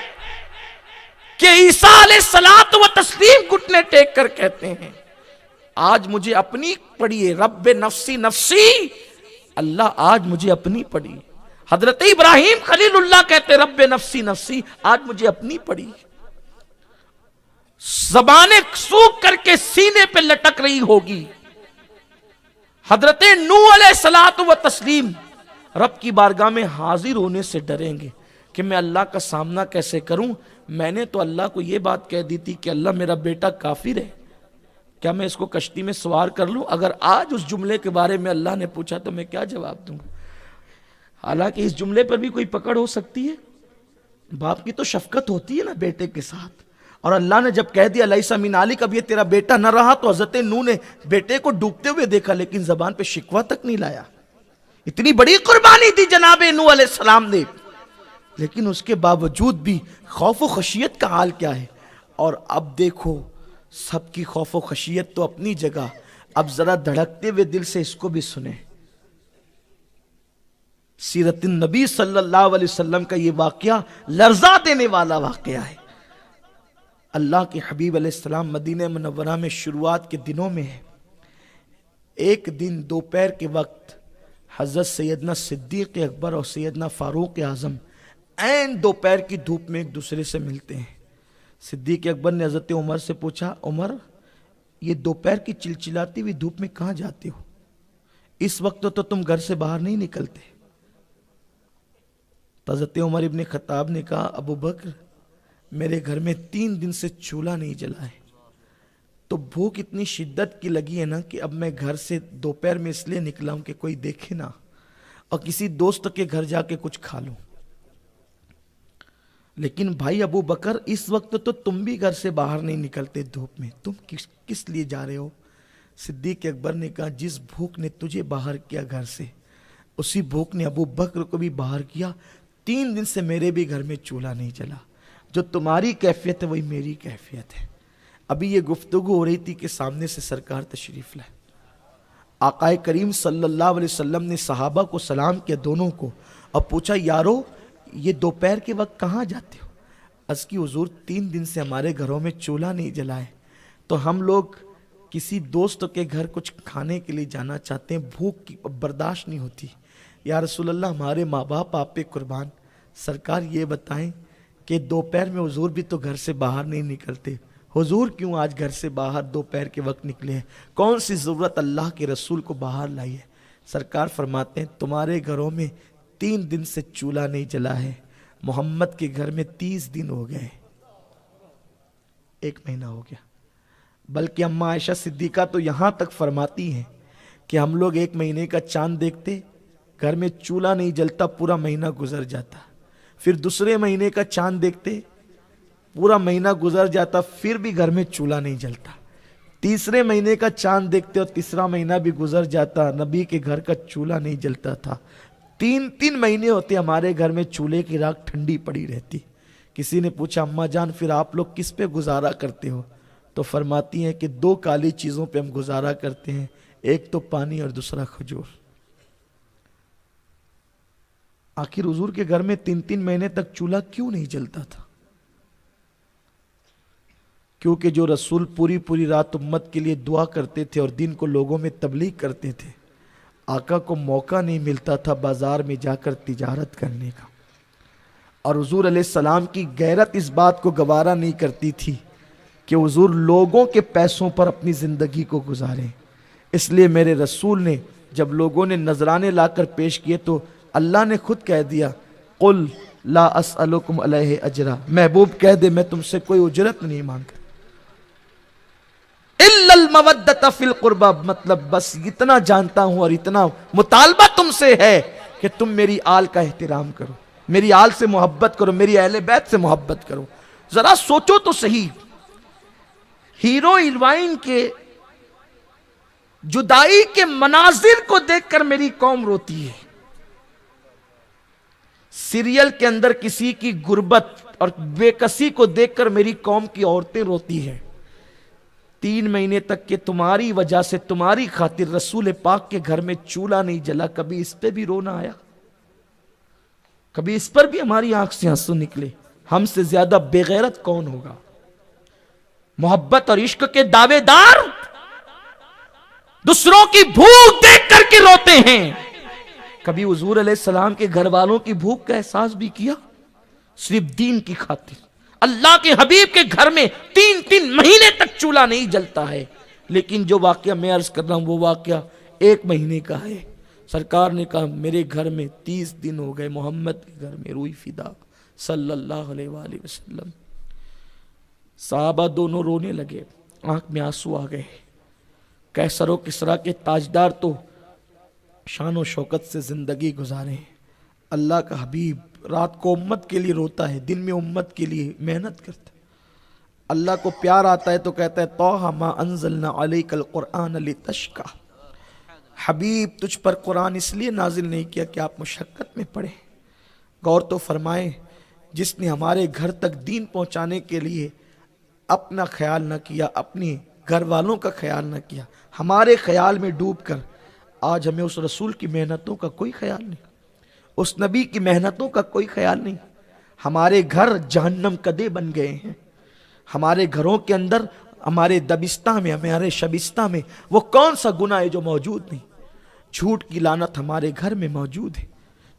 A: کہ عیسیٰ علیہ الصلوۃ والتسلیم گھٹنے ٹیک کر کہتے ہیں آج مجھے اپنی پڑی، رب نفسی نفسی، اللہ آج مجھے اپنی پڑی. حضرت ابراہیم خلیل اللہ کہتے رب نفسی نفسی، آج مجھے اپنی پڑی. زبانیں سوکھ کر کے سینے پہ لٹک رہی ہوگی. حضرت نوح علیہ الصلوۃ والتسلیم رب کی بارگاہ میں حاضر ہونے سے ڈریں گے کہ میں اللہ کا سامنا کیسے کروں. میں نے تو اللہ کو یہ بات کہہ دی تھی کہ اللہ میرا بیٹا کافر ہے، کیا میں اس کو کشتی میں سوار کر لوں؟ اگر آج اس جملے کے بارے میں اللہ نے پوچھا تو میں کیا جواب دوں گا؟ حالانکہ اس جملے پر بھی کوئی پکڑ ہو سکتی ہے. باپ کی تو شفقت ہوتی ہے نا بیٹے کے ساتھ. اور اللہ نے جب کہہ دیا لیس من آلک، اب یہ تیرا بیٹا نہ رہا، تو حضرت نوح نے بیٹے کو ڈوبتے ہوئے دیکھا لیکن زبان پہ شکوہ تک نہیں لایا. اتنی بڑی قربانی دی جناب نوح علیہ السلام نے، لیکن اس کے باوجود بھی خوف و خشیت کا حال کیا ہے. اور اب دیکھو سب کی خوف و خشیت تو اپنی جگہ، اب ذرا دھڑکتے ہوئے دل سے اس کو بھی سنیں. سیرت النبی صلی اللہ علیہ وسلم کا یہ واقعہ لرزا دینے والا واقعہ ہے. اللہ کے حبیب علیہ السلام مدینہ منورہ میں شروعات کے دنوں میں ہے. ایک دن دوپہر کے وقت حضرت سیدنا صدیق اکبر اور سیدنا فاروق اعظم عین دوپہر کی دھوپ میں ایک دوسرے سے ملتے ہیں. صدیق اکبر نے حضرت عمر سے پوچھا، عمر یہ دوپہر کی چلچلاتی ہوئی دھوپ میں کہاں جاتے ہو؟ اس وقت تو تم گھر سے باہر نہیں نکلتے. تو حضرت عمر ابن خطاب نے کہا، ابو بکر میرے گھر میں 3 دن سے چولہا نہیں جلا ہے، تو بھوک اتنی شدت کی لگی ہے نا کہ اب میں گھر سے دوپہر میں اس لیے نکلا ہوں کہ کوئی دیکھے نہ اور کسی دوست کے گھر جا کے کچھ کھا لوں. لیکن بھائی ابو بکر اس وقت تو تم بھی گھر سے باہر نہیں نکلتے دھوپ میں، تم کس لیے جا رہے ہو؟ صدیق اکبر نے کہا، جس بھوک نے تجھے باہر کیا گھر سے، اسی بھوک نے ابو بکر کو بھی باہر کیا. 3 دن سے میرے بھی گھر میں چولہا نہیں جلا. جو تمہاری کیفیت ہے وہی میری کیفیت ہے. ابھی یہ گفتگو ہو رہی تھی کہ سامنے سے سرکار تشریف لائے. آقا کریم صلی اللہ علیہ وسلم نے صحابہ کو سلام کیا دونوں کو اور پوچھا، یارو یہ دوپہر کے وقت کہاں جاتے ہو؟ عرض کی حضور 3 دن سے ہمارے گھروں میں چولہا نہیں جلائے، تو ہم لوگ کسی دوست کے گھر کچھ کھانے کے لیے جانا چاہتے ہیں، بھوک کی برداشت نہیں ہوتی. یا رسول اللہ ہمارے ماں باپ آپ پہ قربان، سرکار یہ بتائیں کہ دوپہر میں حضور بھی تو گھر سے باہر نہیں نکلتے، حضور کیوں آج گھر سے باہر دوپہر کے وقت نکلے ہیں؟ کون سی ضرورت اللہ کے رسول کو باہر لائی ہے؟ سرکار فرماتے ہیں تمہارے گھروں میں 3 دن سے چولہا نہیں جلا ہے، محمد کے گھر میں 30 دن ہو گئے، 1 مہینہ ہو گیا. بلکہ اماں عائشہ صدیقہ تو یہاں تک فرماتی ہیں کہ ہم لوگ 1 مہینے کا چاند دیکھتے، گھر میں چولہا نہیں جلتا، پورا مہینہ گزر جاتا. پھر دوسرے مہینے کا چاند دیکھتے، پورا مہینہ گزر جاتا، پھر بھی گھر میں چولہا نہیں جلتا. تیسرے مہینے کا چاند دیکھتے اور تیسرا مہینہ بھی گزر جاتا، نبی کے گھر کا چولہا نہیں جلتا تھا. 3 مہینے ہوتے ہمارے گھر میں چولہے کی راکھ ٹھنڈی پڑی رہتی. کسی نے پوچھا، اماں جان پھر آپ لوگ کس پہ گزارا کرتے ہو؟ تو فرماتی ہیں کہ 2 کالی چیزوں پہ ہم گزارا کرتے ہیں، ایک تو پانی اور دوسرا کھجور. آخر حضور کے گھر میں 3 مہینے تک چولہا کیوں نہیں جلتا تھا؟ کیونکہ جو رسول پوری رات امت کے لیے دعا کرتے تھے اور دین کو لوگوں میں تبلیغ کرتے تھے، آقا کو موقع نہیں ملتا تھا بازار میں جا کر تجارت کرنے کا. اور حضور علیہ السلام کی غیرت اس بات کو گوارا نہیں کرتی تھی کہ حضور لوگوں کے پیسوں پر اپنی زندگی کو گزاریں. اس لیے میرے رسول نے جب لوگوں نے نذرانے لا کر پیش کیے تو اللہ نے خود کہہ دیا، قل لا اسألکم علیہ اجرا، محبوب کہہ دے میں تم سے کوئی اجرت نہیں مانگتا، الا الا المودۃ فی القربى، مطلب بس اتنا جانتا ہوں اور اتنا مطالبہ تم سے ہے کہ تم میری آل کا احترام کرو، میری آل سے محبت کرو، میری اہل بیت سے محبت کرو۔ ذرا سوچو تو صحیح، ہیرو ہیروئن کے جدائی کے مناظر کو دیکھ کر میری قوم روتی ہے، سیریل کے اندر کسی کی غربت اور بے کسی کو دیکھ کر میری قوم کی عورتیں روتی ہیں۔ 3 مہینے تک کہ تمہاری وجہ سے، تمہاری خاطر رسول پاک کے گھر میں چولہا نہیں جلا، کبھی اس پہ بھی رونا آیا؟ کبھی اس پر بھی ہماری آنکھ سے آنسو نکلے؟ ہم سے زیادہ بے غیرت کون ہوگا؟ محبت اور عشق کے دعوے دار دوسروں کی بھوک دیکھ کر کے روتے ہیں۔ کبھی حضور علیہ السلام کے گھر والوں کی بھوک کا احساس بھی کیا؟ صرف دین کی خاطر اللہ کے حبیب کے گھر میں 3 مہینے تک چولہا نہیں جلتا ہے، لیکن جو واقعہ میں عرض کر رہا ہوں وہ واقعہ 1 مہینے کا ہے۔ سرکار نے کہا میرے گھر میں 30 دن ہو گئے، محمد کے گھر میں روئی فدا صلی اللہ علیہ وآلہ وسلم۔ صحابہ دونوں رونے لگے، آنکھ میں آنسو آ گئے۔ قیصر و کسریٰ کے تاجدار تو شان و شوکت سے زندگی گزارے، اللہ کا حبیب رات کو امت کے لیے روتا ہے، دن میں امت کے لیے محنت کرتا ہے۔ اللہ کو پیار آتا ہے تو کہتا ہے طٰہ ما انزلنا علیک القرآن لتشقی، حبیب تجھ پر قرآن اس لیے نازل نہیں کیا کہ آپ مشقت میں پڑھیں۔ غور تو فرمائیں، جس نے ہمارے گھر تک دین پہنچانے کے لیے اپنا خیال نہ کیا، اپنی گھر والوں کا خیال نہ کیا، ہمارے خیال میں ڈوب کر آج ہمیں اس رسول کی محنتوں کا کوئی خیال نہیں، اس نبی کی محنتوں کا کوئی خیال نہیں۔ ہمارے گھر جہنم کدے بن گئے ہیں، ہمارے گھروں کے اندر، ہمارے دبستہ میں، ہمارے شبستہ میں وہ کون سا گناہ ہے جو موجود نہیں؟ جھوٹ کی لعنت ہمارے گھر میں موجود ہے،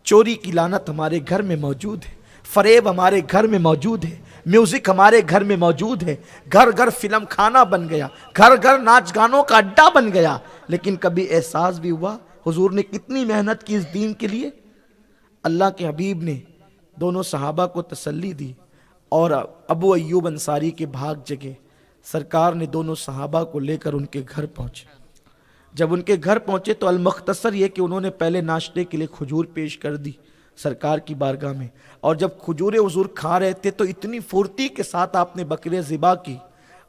A: چوری کی لعنت ہمارے گھر میں موجود ہے، فریب ہمارے گھر میں موجود ہے، میوزک ہمارے گھر میں موجود ہے، گھر گھر فلم خانہ بن گیا، گھر گھر ناچ گانوں کا اڈا بن گیا۔ لیکن کبھی احساس بھی ہوا حضور نے کتنی محنت کی اس دین کے لیے؟ اللہ کے حبیب نے دونوں صحابہ کو تسلی دی اور ابو ایوب انصاری کے بھاگ جگے۔ سرکار نے دونوں صحابہ کو لے کر ان کے گھر پہنچے۔ جب ان کے گھر پہنچے تو المختصر یہ کہ انہوں نے پہلے ناشتے کے لیے کھجور پیش کر دی سرکار کی بارگاہ میں، اور جب کھجوریں حضور کھا رہے تھے تو اتنی پھرتی کے ساتھ آپ نے بکرے ذبح کی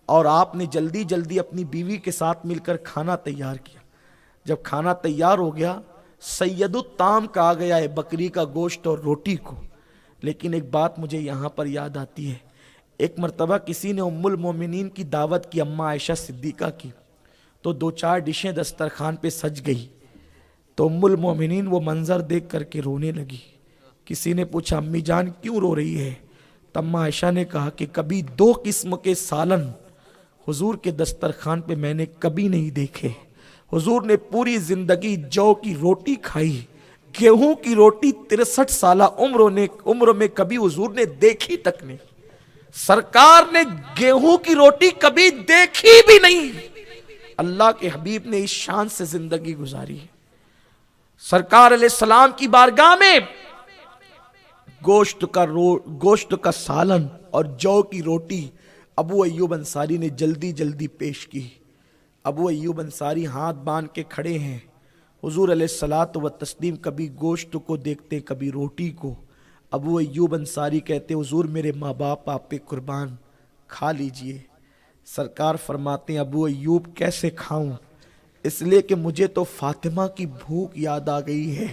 A: اور آپ نے جلدی جلدی اپنی بیوی کے ساتھ مل کر کھانا تیار کیا۔ جب کھانا تیار ہو گیا، سید الطعام کہا گیا ہے بکری کا گوشت اور روٹی کو، لیکن ایک بات مجھے یہاں پر یاد آتی ہے۔ ایک مرتبہ کسی نے ام المومنین کی دعوت کی، اماں عائشہ صدیقہ کی، تو 2-4 ڈشیں دسترخوان پہ سج گئی، تو ام المومنین وہ منظر دیکھ کر کے رونے لگی۔ کسی نے پوچھا امی جان کیوں رو رہی ہے؟ تو اماں عائشہ نے کہا کہ کبھی 2 قسم کے سالن حضور کے دسترخوان پہ میں نے کبھی نہیں دیکھے۔ حضور نے پوری زندگی جو کی روٹی کھائی، گیہوں کی روٹی 63 سالہ عمر میں کبھی حضور نے دیکھی تک نہیں۔ سرکار نے گیہوں کی روٹی کبھی دیکھی بھی نہیں۔ اللہ کے حبیب نے اس شان سے زندگی گزاری ہے۔ سرکار علیہ السلام کی بارگاہ میں گوشت کا سالن اور جو کی روٹی ابو ایوب انصاری نے جلدی جلدی پیش کی۔ ابو ایوب انصاری ہاتھ باندھ کے کھڑے ہیں، حضور علیہ الصلوۃ والتسلیم کبھی گوشت کو دیکھتے کبھی روٹی کو۔ ابو ایوب انصاری کہتے حضور میرے ماں باپ آپ پہ قربان، کھا لیجئے۔ سرکار فرماتے ہیں ابو ایوب کیسے کھاؤں؟ اس لیے کہ مجھے تو فاطمہ کی بھوک یاد آ گئی ہے،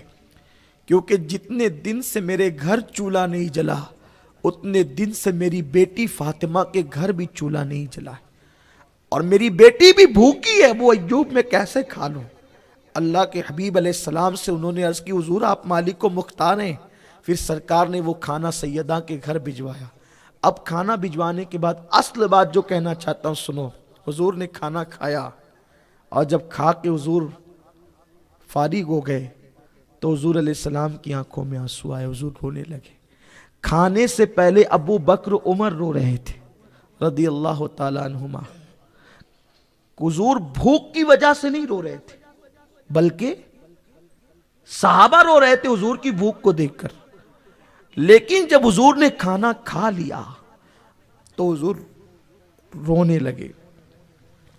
A: کیونکہ جتنے دن سے میرے گھر چولہا نہیں جلا اتنے دن سے میری بیٹی فاطمہ کے گھر بھی چولہا نہیں جلا ہے، اور میری بیٹی بھی بھوکی ہے، ابو ایوب میں کیسے کھا لوں؟ اللہ کے حبیب علیہ السلام سے انہوں نے عرض کی حضور آپ مالک و مختار ہیں۔ پھر سرکار نے وہ کھانا سیدہ کے گھر بھجوایا۔ اب کھانا بھجوانے کے بعد اصل بات جو کہنا چاہتا ہوں سنو، حضور نے کھانا کھایا اور جب کھا کے حضور فارغ ہو گئے تو حضور علیہ السلام کی آنکھوں میں آنسو آئے، حضور رونے لگے۔ کھانے سے پہلے ابو بکر عمر رو رہے تھے رضی اللہ تعالیٰ عنہما۔ حضور بھوک کی وجہ سے نہیں رو رہے تھے، بلکہ صحابہ رو رہے تھے حضور کی بھوک کو دیکھ کر۔ لیکن جب حضور نے کھانا کھا لیا تو حضور رونے لگے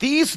A: 30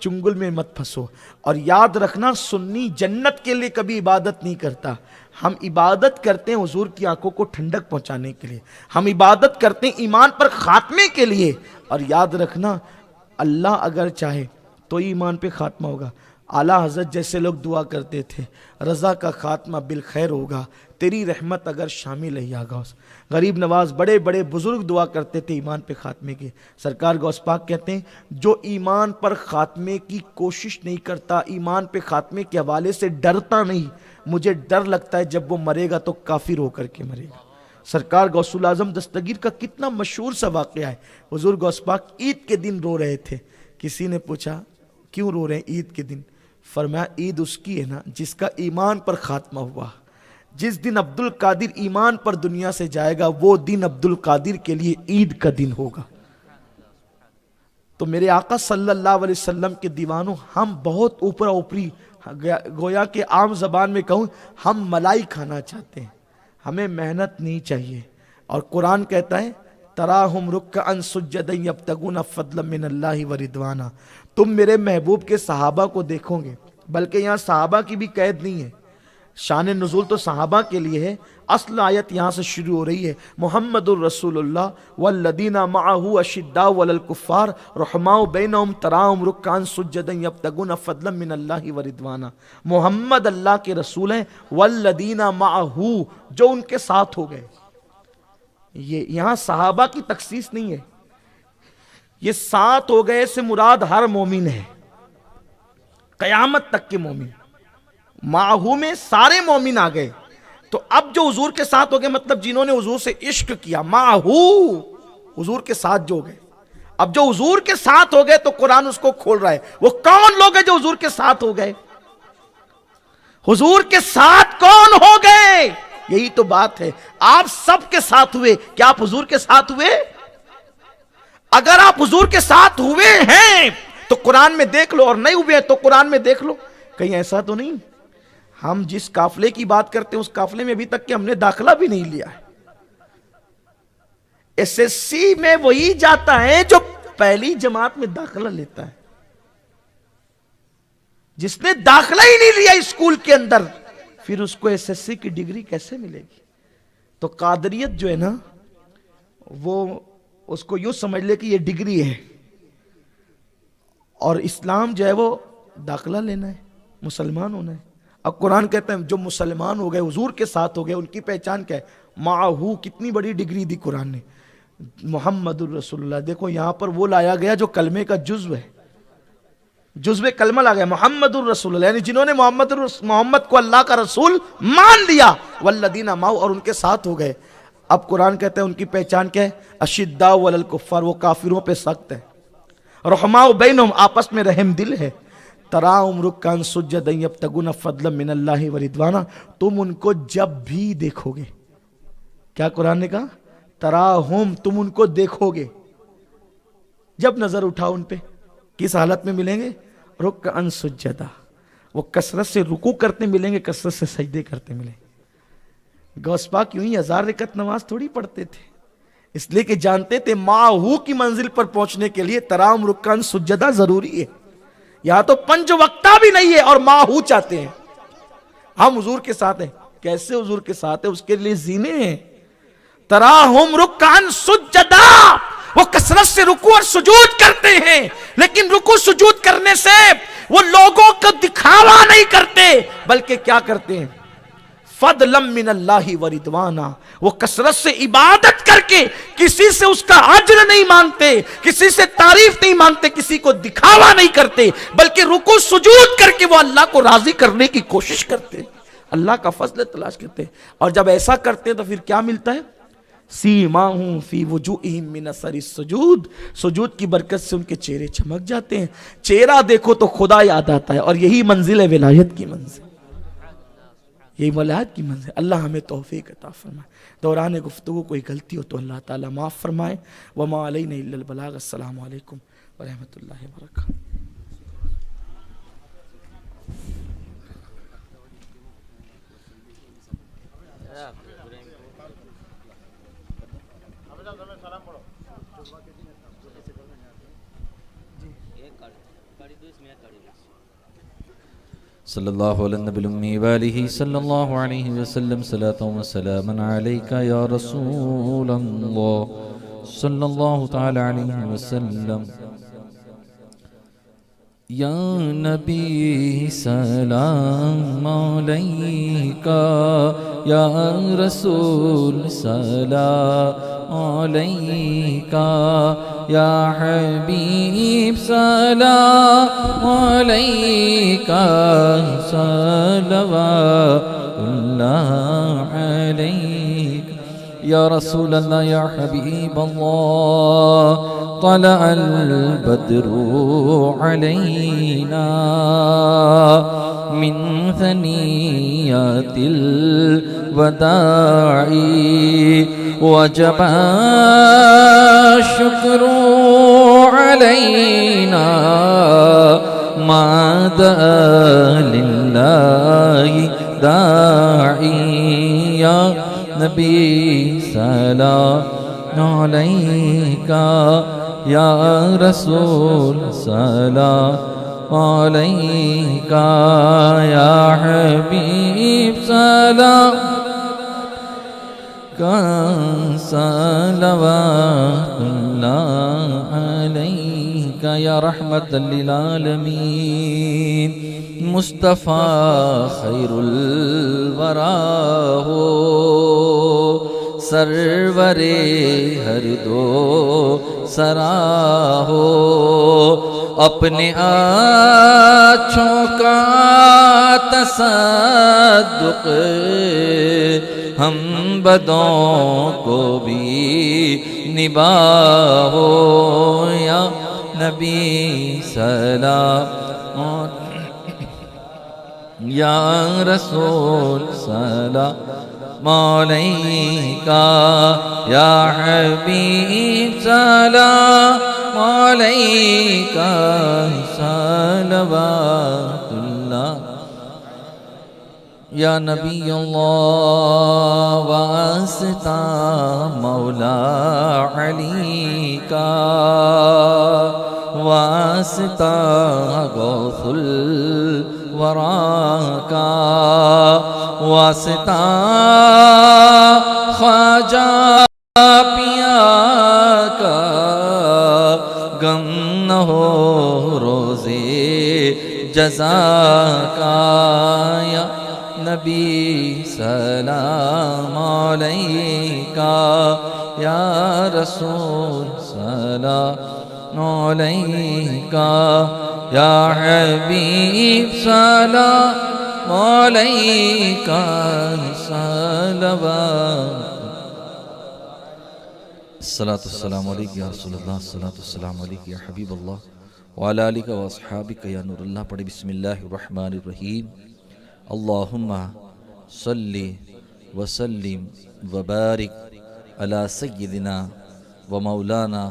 A: چنگل میں مت پھنسو. اور یاد رکھنا سنی جنت کے لیے کبھی عبادت نہیں کرتا. ہم عبادت کرتے ہیں حضور کی آنکھوں کو ٹھنڈک پہنچانے کے لیے. ہم عبادت کرتے ہیں ایمان پر خاتمے کے لیے. اور یاد رکھنا اللہ اگر چاہے تو ایمان پہ خاتمہ ہوگا. اعلیٰ حضرت جیسے لوگ دعا کرتے تھے رضا کا خاتمہ بالخیر ہوگا, تیری رحمت اگر شامل ہے یا غوث. غریب نواز بڑے بڑے بزرگ دعا کرتے تھے ایمان پہ خاتمے کے. سرکار غوث پاک کہتے ہیں جو ایمان پر خاتمے کی کوشش نہیں کرتا, ایمان پہ خاتمے کے حوالے سے ڈرتا نہیں, مجھے ڈر لگتا ہے جب وہ مرے گا تو کافر ہو کر کے مرے گا. سرکار غوث الاعظم دستگیر کا کتنا مشہور سا واقعہ ہے. حضور غوث پاک عید کے دن رو رہے تھے. کسی نے پوچھا کیوں رو رہے ہیں عید کے دن؟ فرمایا عید اس کی ہے نا جس کا ایمان پر خاتمہ ہوا. جس دن عبد القادر ایمان پر دنیا سے جائے گا وہ دن عبد القادر کے لیے عید کا دن ہوگا. تو میرے آقا صلی اللہ علیہ وسلم کے دیوانوں, ہم بہت اوپرا اوپری, گویا کہ عام زبان میں کہوں ہم ملائی کھانا چاہتے ہیں, ہمیں محنت نہیں چاہیے. اور قرآن کہتا ہے تراہم رکعا سجدا یبتغون فضلا من اللہ ورضوانا. تم میرے محبوب کے صحابہ کو دیکھو گے, بلکہ یہاں صحابہ کی بھی قید نہیں ہے, شان نزول تو صحابہ کے لیے ہے. اصل آیت یہاں سے شروع ہو رہی ہے محمد الرسول اللہ والذین معہ اشداء علی الکفار رحماء بینہم تراہم رکعا سجدا یبتغون فضلا من اللہ ورضوانا. محمد اللہ کے رسول ہیں, والذین معہ جو ان کے ساتھ ہو گئے. یہ یہاں صحابہ کی تخصیص نہیں ہے, یہ ساتھ ہو گئے سے مراد ہر مومن ہے, قیامت تک کے مومن. معہو میں سارے مومن آ گئے. تو اب جو حضور کے ساتھ ہو گئے مطلب جنہوں نے حضور سے عشق کیا, معہو حضور کے ساتھ جو گئے. اب جو حضور کے ساتھ ہو گئے تو قرآن اس کو کھول رہا ہے, وہ کون لوگ ہیں جو حضور کے ساتھ ہو گئے؟ حضور کے ساتھ کون ہو گئے؟ یہی تو بات ہے. آپ سب کے ساتھ ہوئے, کیا آپ حضور کے ساتھ ہوئے؟ اگر آپ حضور کے ساتھ ہوئے ہیں تو قرآن میں دیکھ لو, اور نہیں ہوئے ہیں تو قرآن میں دیکھ لو. کہیں ایسا تو نہیں ہم جس قافلے کی بات کرتے ہیں اس قافلے میں ابھی تک کہ ہم نے داخلہ بھی نہیں لیا ہے. ایس ایس سی میں وہی جاتا ہے جو پہلی جماعت میں داخلہ لیتا ہے. جس نے داخلہ ہی نہیں لیا اسکول کے اندر پھر اس کو ایس ایس سی کی ڈگری کیسے ملے گی؟ تو قادریت جو ہے نا وہ اس کو یوں سمجھ لے کہ یہ ڈگری ہے, اور اسلام جو ہے وہ داخلہ لینا ہے, مسلمان ہونا ہے. اب قرآن کہتا ہے جو مسلمان ہو گئے حضور کے ساتھ ہو گئے ان کی پہچان کیا ہے؟ معہو. کتنی بڑی ڈگری دی قرآن نے, محمد الرسول اللہ. دیکھو یہاں پر وہ لایا گیا جو کلمے کا جزو ہے, جزو کلمہ لا گیا محمد الرسول اللہ, یعنی جنہوں نے محمد کو اللہ کا رسول مان لیا, والذین معہ اور ان کے ساتھ ہو گئے. اب قرآن کہتا ہے ان کی پہچان کیا ہے؟ اشداء علی الکفار, وہ کافروں پہ سخت ہے, رحماء بینہم آپس میں رحم دل ہے, تراہم رکعا سجدا یبتغون فضلا من اللہ ورضوانا. تم ان کو جب بھی دیکھو گے, کیا قرآن نے کہا؟ تراہم, تم ان کو دیکھو گے, جب نظر اٹھاؤ ان پہ کس حالت میں ملیں گے؟ رکعا سجدا, وہ کثرت سے رکوع کرتے ملیں گے, کثرت سے سجدے کرتے ملیں گے. غوث پاک یوں ہی 1000 رکعت نماز تھوڑی پڑھتے تھے, اس لیے کہ جانتے تھے معہو کی منزل پر پہنچنے کے لیے تراہم رکعا سجدا ضروری ہے. یہاں تو 5 وقتہ بھی نہیں ہے اور معہو چاہتے ہیں. ہم حضور کے ساتھ ہیں, کیسے حضور کے ساتھ ہیں؟ اس کے لیے زینے ہیں. تراہم رکعا سجدا, وہ کثرت سے رکوع اور سجود کرتے ہیں, لیکن رکوع سجود کرنے سے وہ لوگوں کو دکھاوا نہیں کرتے بلکہ کیا کرتے ہیں؟ فضلا من اللہ ورضوانا, وہ کثرت سے عبادت کر کے کسی سے اس کا اجر نہیں مانگتے, کسی سے تعریف نہیں مانگتے, کسی کو دکھاوا نہیں کرتے, بلکہ رکوع سجود کر کے وہ اللہ کو راضی کرنے کی کوشش کرتے, اللہ کا فضل تلاش کرتے. اور جب ایسا کرتے تو پھر کیا ملتا ہے؟ سیماہم فی وجوہہم من اثر السجود, سجود کی برکت سے ان کے چہرے چمک جاتے ہیں. چہرہ دیکھو تو خدا یاد آتا ہے, اور یہی منزل ہے ولایت کی منزل, یہی ولایت کی منزل. اللہ ہمیں توفیق عطا فرمائے. دوران گفتگو کوئی غلطی ہو تو اللہ تعالیٰ معاف فرمائے. وما علینا الا البلاغ. السلام علیکم ورحمۃ اللہ وبرکاتہ.
B: صلی اللہ علیہ النبی الأمی وآلہ صلی اللہ علیہ وسلم صلاة و سلاما علیکہ یا رسول اللہ صلی اللہ تعالی علیہ وسلم یا نبی سلام علیکہ یا رسول سلام علیکہ یا حبیب سلام علیکہ صلوات اللہ علیکہ یا رسول اللہ یا حبیب اللہ طلع البدر علينا من ثنيات الوداع وجب الشكر علينا ما دعا لله داعي يا نبي سلام عليك یا رسول سلام علیکہ یا حبیب سلام صلوات اللہ علیکہ یا رحمت للعالمین مصطفیٰ خیر الورا ہو سرور ہر دو سرا ہو اپنے آنچھوں کا تصدق ہم بدوں کو بھی نباہو یا نبی سلام یا رسول سلام علیکہ یا حبیب سلام علیکہ صلوات اللہ یا نبی اللہ واسطہ مولا علی کا واسطہ غوث الورا کا واسطہ خواجہ پیا کا غم نہ ہو روزے جزا کا یا نبی سلام علیکہ یا رسول سلام علیکہ یا حبیب سلام علیکہ صلوات الصلاة والسلام علیکہ یا رسول اللہ الصلاة والسلام علیکہ یا حبیب اللہ وعلی آلہ و اصحابہ یا نور اللہ. پڑھے بسم اللہ الرحمن الرحیم. اللہم صلی وسلم وبارک علی سیدنا و مولانا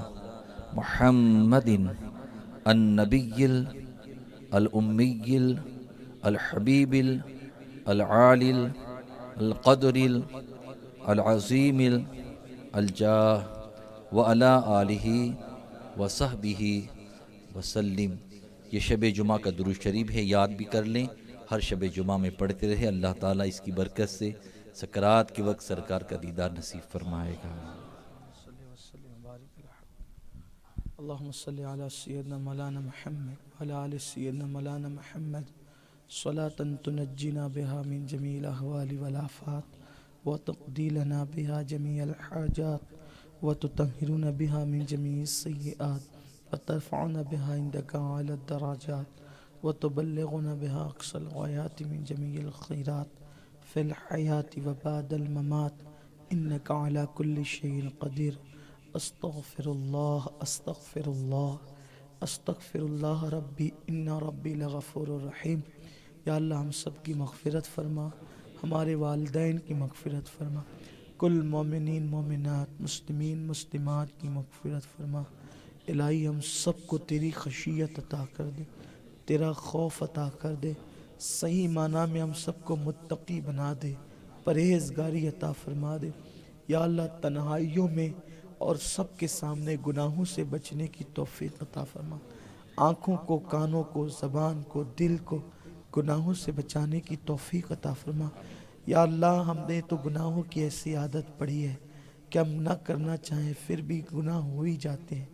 B: محمد النبی الامی الحبیب العالی القدر العظیم الجاہ وعلی آلہ وصحبہ وسلم. یہ شب جمعہ کا درود شریف ہے، یاد بھی کر لیں، ہر شب جمعہ میں پڑھتے رہے. اللہ تعالیٰ اس کی برکت سے سکرات کے وقت سرکار کا دیدار نصیب فرمائے گا.
A: اللہم صلی علی سیدنا مولانا محمد وعلی آل سیدنا مولانا محمد صلاة تنجینا بها من جمیع الاحوال والآفات وتقضی لنا بها جمیع الحاجات وتطہرنا بها من جمیع السیئات وترفعنا بها عندك اعلی الدرجات وتبلغنا بها اقصى الغایات من جمیع الخیرات فی الحیاة وبعد الممات انك على كل شيء قدیر. استغفر اللہ استغفر اللہ استغفر اللہ ربی ان ربی لغفور الرحیم. یا اللہ ہم سب کی مغفرت فرما، ہمارے والدین کی مغفرت فرما، کل مومنین مومنات مسلمین مسلمات کی مغفرت فرما. الہی ہم سب کو تیری خشیت عطا کر دے، تیرا خوف عطا کر دے، صحیح معنی میں ہم سب کو متقی بنا دے، پرہیزگاری عطا فرما دے. یا اللہ تنہائیوں میں اور سب کے سامنے گناہوں سے بچنے کی توفیق عطا فرما. آنکھوں کو، کانوں کو، زبان کو، دل کو گناہوں سے بچانے کی توفیق عطا فرما۔ یا اللہ ہم نے تو گناہوں کی ایسی عادت پڑی ہے کہ ہم نہ کرنا چاہیں پھر بھی گناہ ہو ہی جاتے ہیں۔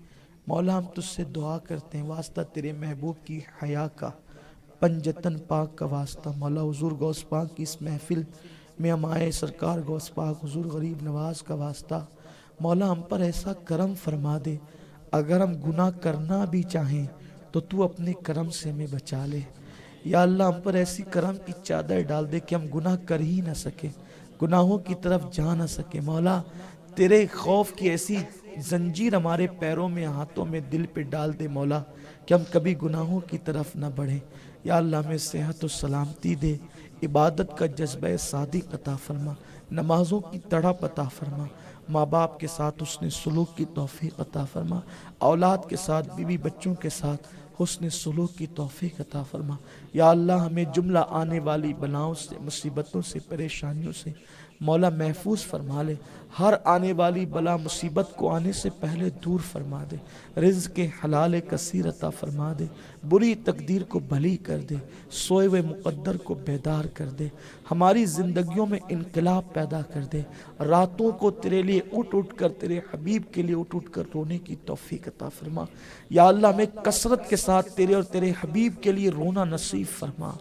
A: مولا ہم تجھ سے دعا کرتے ہیں واسطہ تیرے محبوب کی حیا کا، پنجتن پاک کا واسطہ، مولا حضور غوث پاک کی اس محفل میں ہم آئے، سرکار غوث پاک حضور غریب نواز کا واسطہ، مولا ہم پر ایسا کرم فرما دے، اگر ہم گناہ کرنا بھی چاہیں تو تو اپنے کرم سے ہمیں بچا لے۔ یا اللہ ہم پر ایسی کرم کی چادر ڈال دے کہ ہم گناہ کر ہی نہ سکے، گناہوں کی طرف جا نہ سکے۔ مولا تیرے خوف کی ایسی زنجیر ہمارے پیروں میں، ہاتھوں میں، دل پہ ڈال دے مولا کہ ہم کبھی گناہوں کی طرف نہ بڑھیں۔ یا اللہ ہمیں صحت و سلامتی دے، عبادت کا جذبہ صادق عطا فرما، نمازوں کی تڑپ عطا فرما، ماں باپ کے ساتھ حسن سلوک کی توفیق عطا فرما، اولاد کے ساتھ، بیوی بچوں کے ساتھ حسن سلوک کی توفیق عطا فرما۔ یا اللہ ہمیں جملہ آنے والی بلاؤں سے، مصیبتوں سے، پریشانیوں سے مولا محفوظ فرما لے، ہر آنے والی بلا مصیبت کو آنے سے پہلے دور فرما دے، رزق حلال کثیر عطا فرما دے، بری تقدیر کو بھلی کر دے، سوئے ہوئے مقدر کو بیدار کر دے، ہماری زندگیوں میں انقلاب پیدا کر دے، راتوں کو تیرے لیے اٹھ اٹھ کر، تیرے حبیب کے لیے اٹھ اٹھ کر رونے کی توفیق عطا فرما۔ یا اللہ ہمیں کثرت کے ساتھ تیرے اور تیرے حبیب کے لیے رونا نصیب فرما۔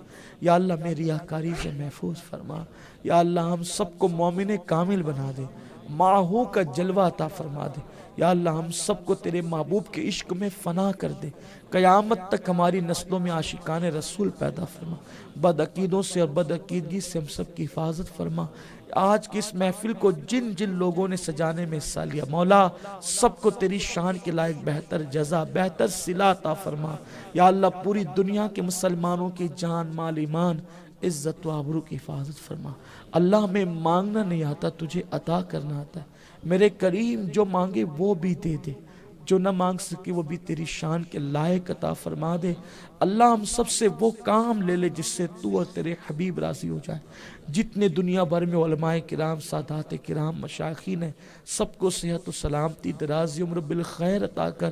A: یا اللہ ہمیں ریاکاری سے محفوظ فرما۔ یا اللہ ہم سب کو مومن کامل بنا دے، ماہو کا جلوہ عطا فرما دے۔ یا اللہ ہم سب کو تیرے محبوب کے عشق میں فنا کر دے، قیامت تک ہماری نسلوں میں عاشقان رسول پیدا فرما، بد عقیدوں سے اور بد عقیدگی سے ہم سب کی حفاظت فرما۔ آج کی اس محفل کو جن جن لوگوں نے سجانے میں حصہ لیا مولا سب کو تیری شان کے لائق بہتر جزا، بہتر صلہ عطا فرما۔ یا اللہ پوری دنیا کے مسلمانوں کی جان، مال، ایمان، عزت و آبرو کی حفاظت فرما۔ اللہ ہمیں مانگنا نہیں آتا، تجھے عطا کرنا آتا ہے۔ میرے کریم جو مانگے وہ بھی دے دے، جو نہ مانگ سکے وہ بھی تیری شان کے لائق عطا فرما دے۔ اللہ ہم سب سے وہ کام لے لے جس سے تو اور تیرے حبیب راضی ہو جائے۔ جتنے دنیا بھر میں علماء کرام، سادات کرام، مشائخین ہیں، سب کو صحت و سلامتی، دراز عمر، بالخیر عطا کر۔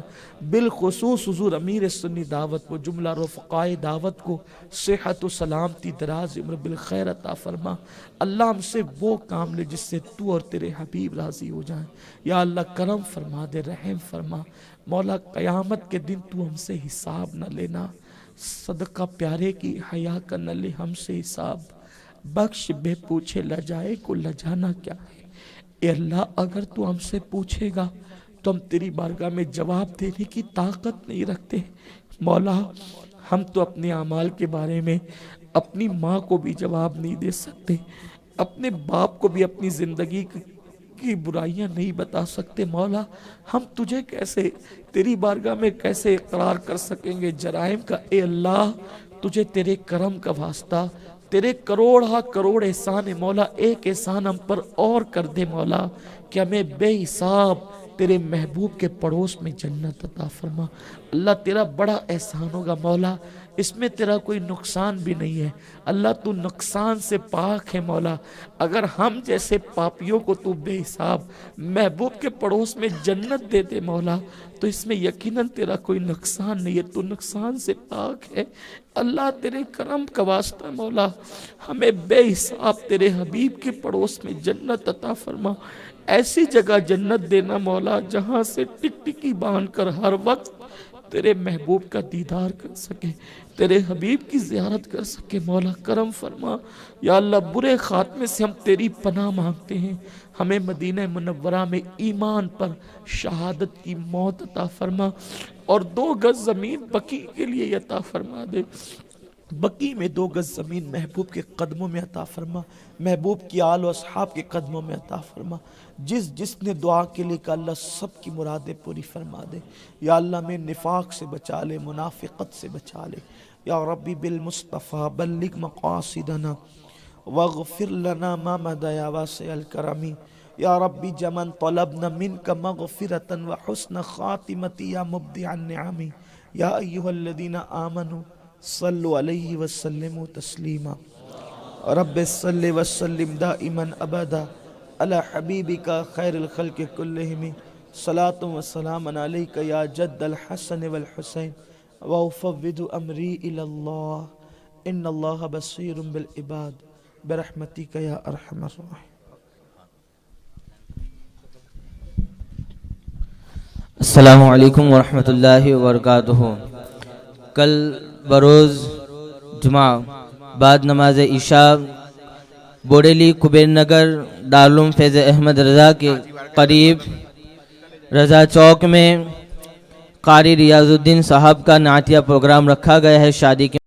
A: بالخصوص حضور امیر سنی دعوت کو، جملہ رفقائے دعوت کو صحت و سلامتی، دراز عمر، بالخیر عطا فرما۔ اللہ ہم سے وہ کام لے جس سے تو اور تیرے حبیب راضی ہو جائیں۔ یا اللہ کرم فرما دے، رحم فرما۔ مولا قیامت کے دن تو ہم سے حساب نہ لینا، صدقہ پیارے کی حیا کا نہ لے ہم سے حساب، بخش بے پوچھے لجائے کو لجانا کیا ہے۔ اے اللہ اگر تو ہم سے پوچھے گا تو ہم تیری بارگاہ میں جواب دینے کی طاقت نہیں رکھتے۔ مولا ہم تو اپنے اعمال کے بارے میں اپنی ماں کو بھی جواب نہیں دے سکتے، اپنے باپ کو بھی اپنی زندگی کی برائیاں نہیں بتا سکتے۔ مولا ہم تجھے کیسے، تیری بارگاہ میں کیسے اقرار کر سکیں گے جرائم کا۔ اے اللہ تجھے تیرے کرم کا واسطہ، تیرے کروڑ ہا کروڑ احسان ہے مولا، ایک احسان ہم پر اور کر دے مولا کہ ہمیں بے حساب تیرے محبوب کے پڑوس میں جنت عطا فرما۔ اللہ تیرا بڑا احسان ہوگا مولا، اس میں تیرا کوئی نقصان بھی نہیں ہے۔ اللہ تو نقصان سے پاک ہے مولا، اگر ہم جیسے پاپیوں کو تو بے حساب محبوب کے پڑوس میں جنت دے دے مولا تو اس میں یقیناً تیرا کوئی نقصان نہیں ہے، تو نقصان سے پاک ہے۔ اللہ تیرے کرم کا واسطہ مولا ہمیں بے حساب تیرے حبیب کے پڑوس میں جنت عطا فرما۔ ایسی جگہ جنت دینا مولا جہاں سے ٹک ٹکی باندھ کر ہر وقت تیرے محبوب کا دیدار کر سکے، تیرے حبیب کی زیارت کر سکے۔ مولا کرم فرما۔ یا اللہ برے خاتمے سے ہم تیری پناہ مانگتے ہیں، ہمیں مدینہ منورہ میں ایمان پر شہادت کی موت عطا فرما، اور 2 گز زمین بقی کے لیے عطا فرما دے۔ بقی میں 2 گز زمین محبوب کے قدموں میں عطا فرما، محبوب کی آل و اصحاب کے قدموں میں عطا فرما۔ جس نے دعا کے لئے کہ اللہ سب کی مرادیں پوری فرما دے۔ یا اللہ میں نفاق سے بچا لے، منافقت سے بچا لے۔ یا ربی بالمصطفیٰ بلغ مقاصدنا واغفر لنا ما مضى یا واسع الکرم۔ یا ربی جمن طلبنا منک مغفرة وحسن خاتمتی یا مبدع النعم۔ یا ایہا الذین آمنوا صلوا علیہ وسلموا تسلیما۔ رب صلی وسلم دائما ابدا علی حبیبک خیر الخلق کلہم، صلاۃ و سلام علیک یا جد الحسن والحسین وأفوض أمري إلى الله إن الله بصير بالعباد برحمتك يا أرحم الراحمين.
C: السلام علیکم ورحمۃ اللہ وبرکاتہ. کل بروز جمعہ بعد نماز عشاء بوڑیلی کبیر نگر دارالعلوم فیض احمد رضا کے قریب رضا چوک میں قاری ریاض الدین صاحب کا نعتیہ پروگرام رکھا گیا ہے. شادی کے